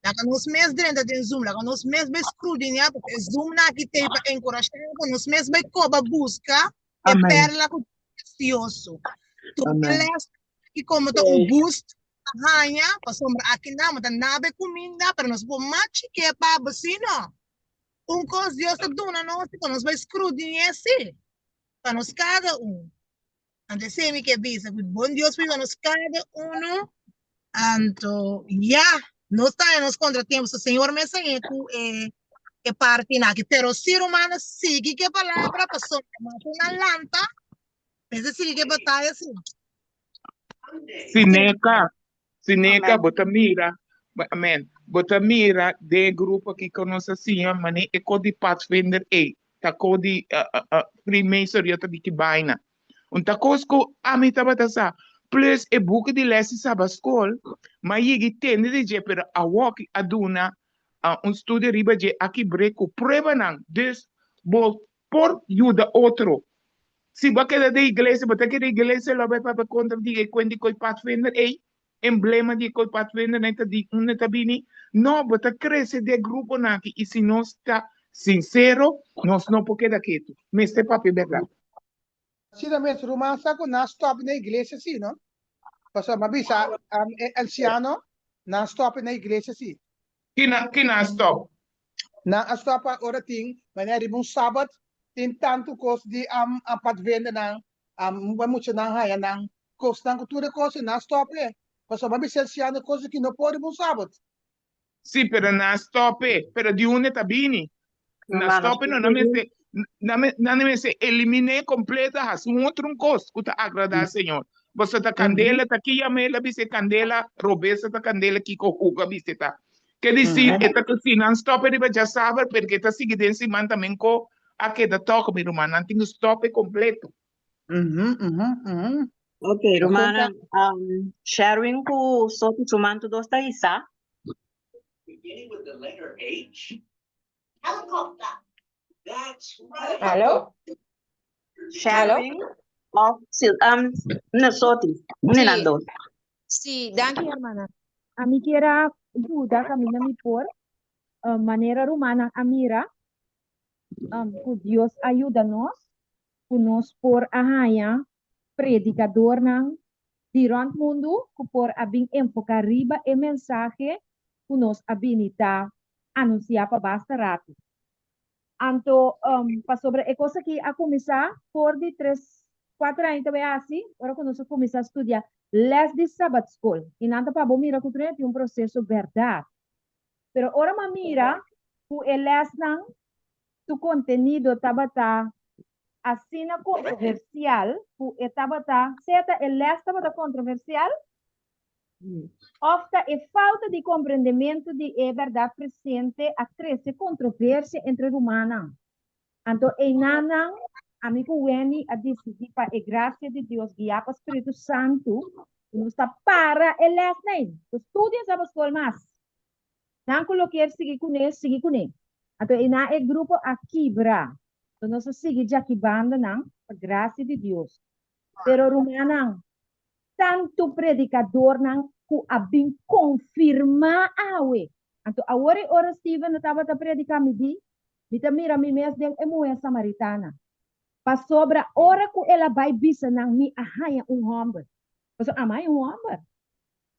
Laga nos mes dentro de Zoom, laga nos mes vai escrutinar, porque Zoom na aqui tem para encorajar, nos mes vai coba busca e Amém. perla com precioso. Tu Amém. pelas que como tá boost, arranha, sombra aqui não, mas nada comida, para nós vamos mate que é para vecino. Coisa Deus te dona nós, que nós vai escrutinar assim, para nos cada Antes se que visa, bom Deus para nos cada anto, ya. No está en los contratiempos, el Señor me enseñó que parte na que pero si romana sigue que palabra pasó una lanta, ese sigue que batalla sí. Sineca, botamira, amém. Botamira, de grupo que conosco assim, mane e co de Pathfinder A, ta co de Freemason, eu tabi que baina. Ta cosco, a mi tabatasa, plus e book de lesson saba school, ma yigi tende de je per a walk aduna studio riba je aqui breco prueba nang dus bol por yuda outro. Si va queda de iglesia, bota que de iglesia lo vai para conta de quando coi Pathfinder ei emblema de coi Pathfinder neta di neta bini no bota cresce de grupo naki e se não está sincero nós não pode daqui tu me este papi verdade. Sí, también romana saco na stop na iglesia sí, ¿no? Pasó mabisa anciano na stop na iglesia sí. Kina stop. Na stop ora ting, maneri bung sabat, tin tanto kos di patvenda nang mucho nang haya nang kos nang kultura kos na stop Pasó mabisa anciano kos que no pode bung sabat. Sì, per na stop, per di une tabini. Na stop não me se elimine completa has um outro costo que agradar ao Senhor. Você tá candela, tá aqui a mela, bise candela, robesa tá candela que cojuga bise tá. Quer dizer, esta cozinha não stop riba já sabe porque tá seguindo em cima também com a que da toca meu irmão, não tem stop completo. Ok, Romana, sharing ko so tumanto dos ta isa. Beginning with the letter H. Helicopter. That's right. Hello? Sharing of nasotis. Unenando. Sí, danke hermana. A mí quiera duda camina mi por manera romana amira. Que Dios ayúdanos. Que nos por ahaya predicador nang durante mundo que por abin enfocar riba el mensaje que nos habilita anunciar para basta rápido. Anto, para sobre a coisa que a começar por de 3, 4 anos também assim, agora quando você começar a estudar les de Sabbath School, e nada para bom mira que tem um processo verdade. Pero ora ma mira, o les não, tu conteúdo tabata assina controversial, o tabata, certa les tabata controversial, ofta é falta de compreendimento de a verdade presente a crescer controvérsia entre humanos. Então, enanang, amigo Weni, a decidir para a graça de Deus guiar para o Espírito Santo, não está para ele nem. Estudia essa escola mais. Não coloquei seguir com ele, seguir com ele. Então, ena é grupo aqui, bra. Então, nós seguimos aqui banda, não, a graça de Deus. Pero Romanang, tanto predicador não que abim confirma awe. Então, agora ora Steven estava a predicar me di, mira mi mes den é samaritana. Pa sobra ora que ela vai bisa nang mi ahaya homem. Paso amai homem.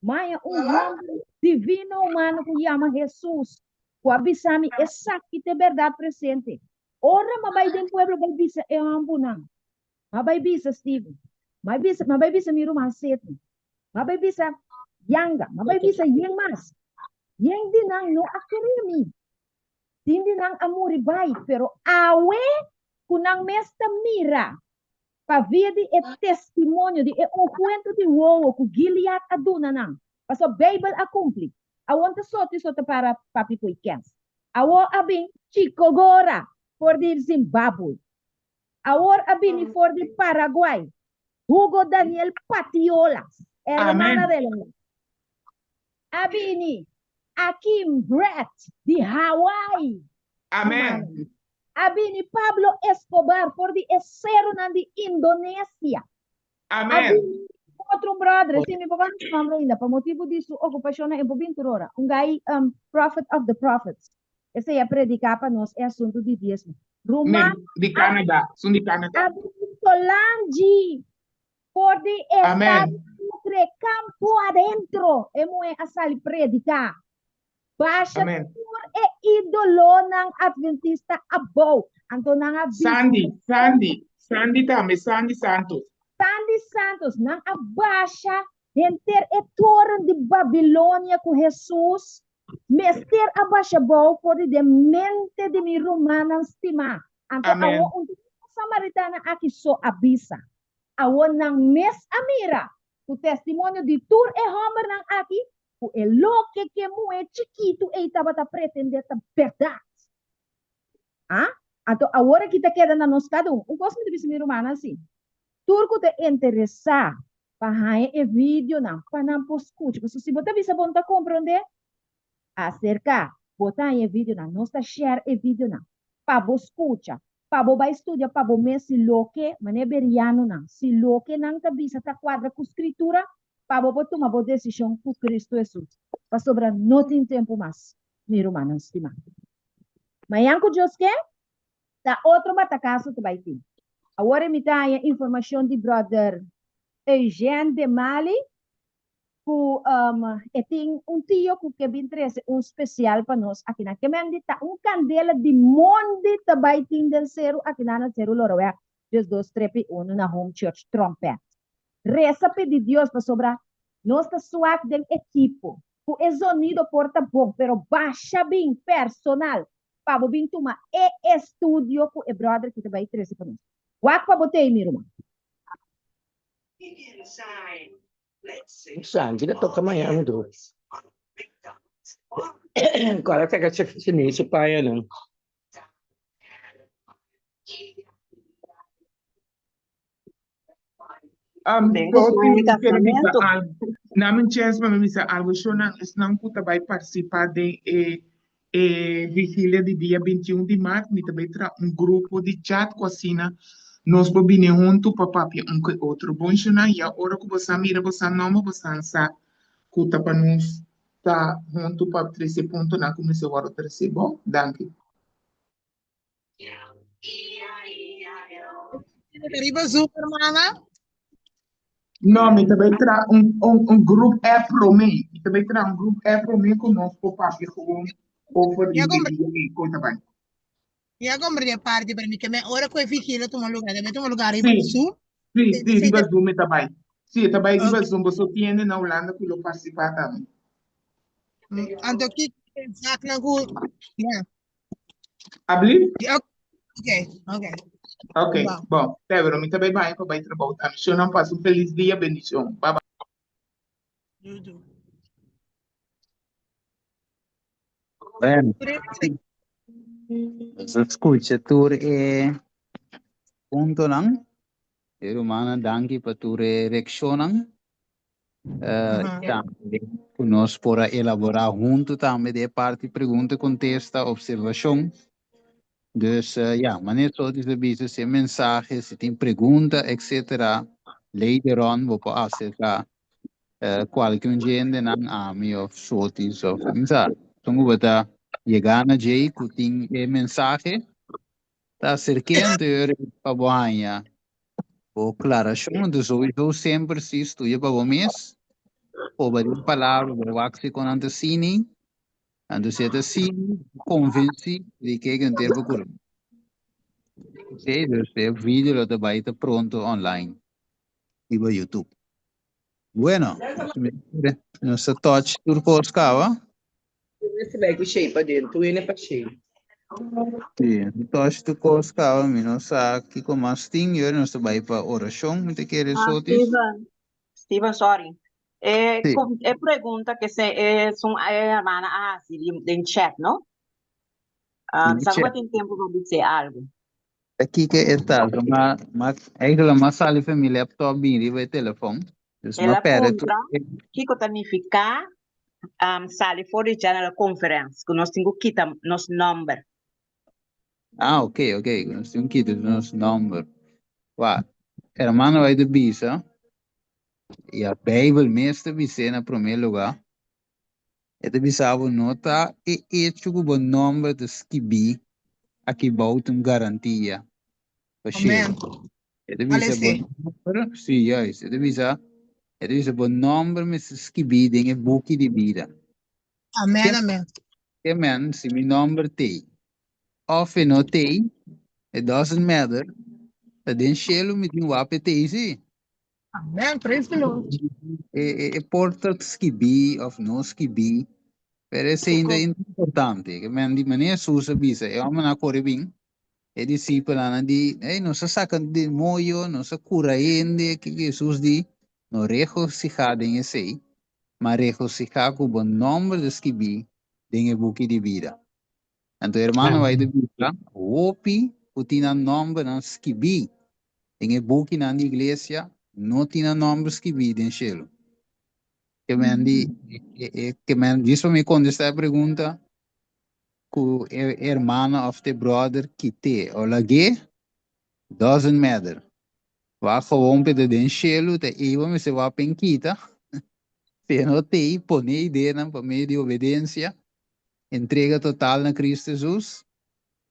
Maya homem divino humano que chama Jesus. Que abisa mi essa que te verdade presente. Ora mabai den pueblo vai bisa é homem nang. Mabai bisa Steven. Mabai bisa mi rumah sete. Mabai bisa yanga. Mabai bisa yang mas. Yang dinang no akirimi. Hindi nang amuri bai, pero awe kunang mesta mira pa vede e testemunho de um cuento de wowo ku Gilead aduna nang. Paso Bible accompli. Awon sota para papi ko ikens. Awo abing Chico Gora for the Zimbabwe. Awor abini for the Paraguay. Hugo Daniel Patiolas. Hermana de la. Abini Akim Brett de Hawaii. Amen. Abini Pablo Escobar por de Esero de Indonésia. Amen. Abini outro brother, se me pagam nome ainda, por motivo disso, ocupação é bobinturora. Gai prophet of the prophets. Esse é predicar para nós, é assunto de dízimo. Romano. De Canadá, são de Canadá. Abini Solange por de estar campo adentro. É a sali predicar. Baixa por e ídolo ng Adventista abo. Anto nang Sandy também, Sandy Santos. Sandy Santos nang abaixa enter e torre de Babilônia com Jesus. Mester abaixa bo por de mente de mi romana estima. Anto awo un samaritana aqui so abisa. Awo nang mes amira. O testemunho de tur e homer nang aqui. O eloque que é chiquito e estava a pretender a verdade. Ah? Então, agora que te queda na nossa cada um gosto de ver humano assim. Turco te interessar para e vídeo não, para não escutar. Porque se você visa bom tá compreender, acerca, botar em vídeo não, nossa share e vídeo não. Para você escutar, para você estudar, para você se loque, maneberiano não. Se loque não tá visa tá quadra com escritura. Para você tomar uma decisão por Cristo Jesus. Para sobrar não tem tempo mais. Meu irmão estimado. Mas yanko Deus quer? Tá outro batacaço que vai ter. Agora me dá a informação de brother Eugênio de Mali. Que tem tio que vem trazer especial para nós. Aqui na Kemende tá candela de monde que vai ter del zero. Aqui na zero loroé. Deus 2, 3, 1 na home church trompet. Reza pedir Deus para sobrar nossa suave del equipo. O sonido porta bom, pero baixa bem personal. Para vir tomar estúdio com o brother que vai trazer para nós. Qual para botei, meu irmão? Saan, ginatok ka mayan do. Kala ka kasi sinisipayan ng. Namin chance para misa algo siya nang isnang po tabay participar de vigília de dia 21 de março, mi tabay tra grupo de chat com a sina nós bobine junto para papi que outro bom siya na ya ora ko você mira você nome você sa kuta para nós tá junto para 13 ponto na comissão agora 13 bom, danke. Arriba super mana. Não, me também tra grupo é pro mim. Me também tra grupo é pro mim conosco papi com Over Ya die compré, video conta bem. ya compré parte para mí que me ahora que vigila tu lugar, de tu lugar y Sim, su, sim, sim, se riba Zoom também. Sim, também riba okay. Zoom, você tiene na Holanda que lo participar também. Ando aquí exact na go. Yeah. Abli? Yeah, okay. Okay. Ok, Wow. bom, Pedro, me também vai para trabalhar. Tá? Se eu não passo um feliz dia, bendição. Bye bye. You do. Bueno, Pre- so escucha, tu punto lang. Rumana danki pa tu reaksyon lang. Ajá. Nós para elaborar junto também de parte pergunta, contesta, observação. Dus ja, wanneer zo is de bezig zijn mensajes, se tem pergunta, etc. Later on, we po acerca qualquer gente nan ami of sotis of mensaje. Então, bata chegar na Jay, que tem mensagem, tá cercando para boanha. O claro, chama do sowieso sempre se estuda para o mês, ou para uma palavra, para o axi com antecini, ando se assim, convence de que é um tempo curto. Sí, este video lo te va a ir pronto online y va a YouTube. Bueno, nuestro touch turco escava. Esse bag cheio pra dentro, tu ele é pra cheio. Sí, touch turco escava, mi no sa que como más ting, yo no se va a ir para oración, me te quieres sotis. Steven, sorry. Sí, Pergunta que se são hermana assim em chat, não? Sabe che, que tem tempo para dizer algo. aquí que está, eigenlijk mas sali familia laptop biri vai telefone. Dus ma Ela pere tu. contra que significa sale for the general conference, que nós temos que quitar nosso number. Ah, ok, nós temos que ter nosso número. Wa, hermano vai de bisa. E a Bijbel meeste bisa na primeiro lugar. Ete bisavo nota e chugu bon nombre de skibi aqui boutum garantia. Amen. Pachelo. Ete Vale bisa bon sí. nombre, sim, juist. Ete bisa bon nombre met skibi dinge buki di vida. Amen, amen. Que man, se mi nombre te. Of no te, it doesn't matter. Den shelo mit mi wape te si. Amen. Praise the Lord. E porta skibi of no skibi. Pero esse ainda é importante, que man di maneira susa bisa, é uma na corribing, é discípula na di, não se saca de moio, não se cura ainda, que Jesus di, no rejo se em esse, mas rejo se com o nome de esquibi, tem o buque de vida. Então, irmão, vai de vida, opi, o tina nome na esquibi, tem o buque na igreja, não tina nome esquibi, den chelo. Que man di, que man, disso me contesta a pergunta, ku hermano of the brother kite o lagi doesn't matter wa gewoon pe de den shelu te iwa me se wa penkita se no te pone idea na pa meio de obediência entrega total na Cristo Jesus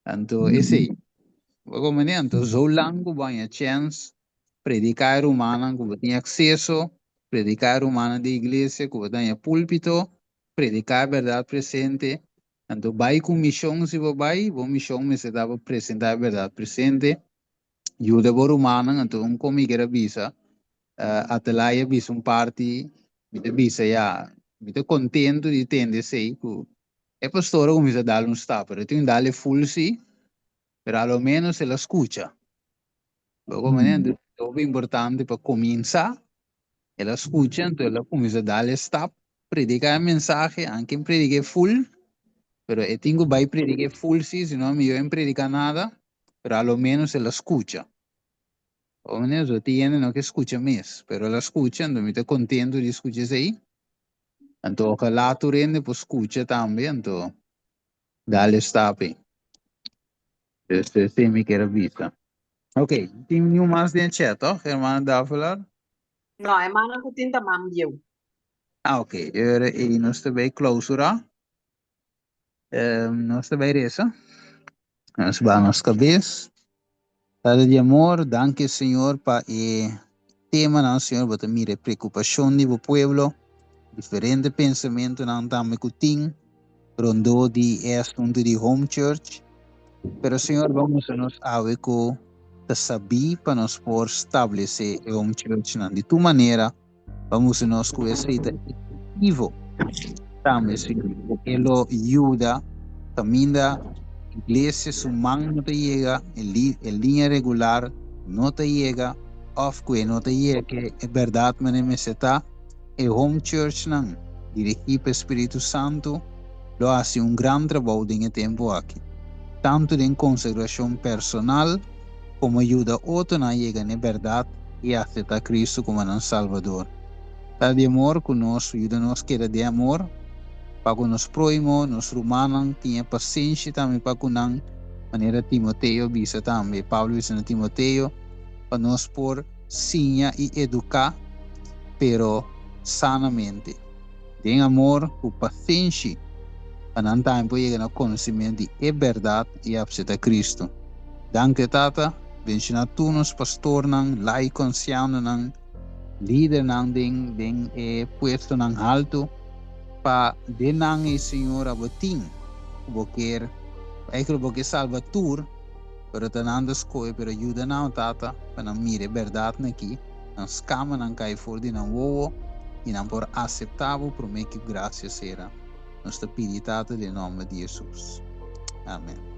anto esse wa como ne anto zo lango banha chance predicar humana ku tem acesso predicar humana de igreja ku tem púlpito predicar verdade presente. Então, vai com missão, se vai, vou missão, me se dava apresentar a verdade presente, ajuda por humana, então, como que era visa, até lá ia visa parte, me te visa já, me te contento de entender sei, que é pastora como se dá um stop, eu tenho que dar full sim, pero ao menos ela escuta. Como é importante para começar, ela escuta, então ela começa a dar stop, predicar a mensagem, anche predicar full, pero eu tenho que predicar full sí, si no me yo predicar nada, pero a lo menos ela escucha. O menos yo tiene no que escucha más, pero ela escucha, entonces me estoy contento de escuchar isso aí. Então, ojalá tu rende, pues escucha también, entonces, dale stop. Este sí me quiero vista. Ok, tem nenhum mais de chat, ó? Hermano da falar? Não, hermana, que tinta mam eu. Ah, ok. Agora, e nós também clausura. Nós também reza. Nós vamos cabeça. Padre de amor, danke Senhor para o tema, não, Senhor, para mire preocupação do pueblo, diferente pensamento não estamos com rondo di asunto di home church. Pero Senhor, vamos a nos aweco te saber para nos por estabelecer a home church de tu maneira, vamos a nos conhecer efetivo também, Senhor, porque ele ajuda também da igreja, su mão não te chega, em linha regular não te chega, of que não te chega, que é verdade, mas não está, e home church não, dirigido pelo Espírito Santo, lo hace grande trabalho em tempo aqui, tanto em consagração personal, como ajuda outro a chegar na verdade e aceitar Cristo como nosso Salvador. Tá de amor conosco, ajuda-nos que de amor, para nos próximos, nos romanos, tinha paciência também para kunang maneira Timoteo bisa também, Paulo bisa na Timoteo, para nos por sinha e educar, pero sanamente. Tem amor, com paciência, para não tempo chegar no conhecimento de verdade e aceitar Cristo. Danke tata, benci tu nos pastor nang, lai consciano nang, líder nang ding puesto nang alto, pa denang e Senhor abating, porque porque salvatur, pero tanando escoe, pero ajuda não tata, para não mire verdade aqui, não escama não cai fora de não voo, e não por aceitável, por meio que graça será. Nós te pedimos tata, em nome de Jesus. Amém.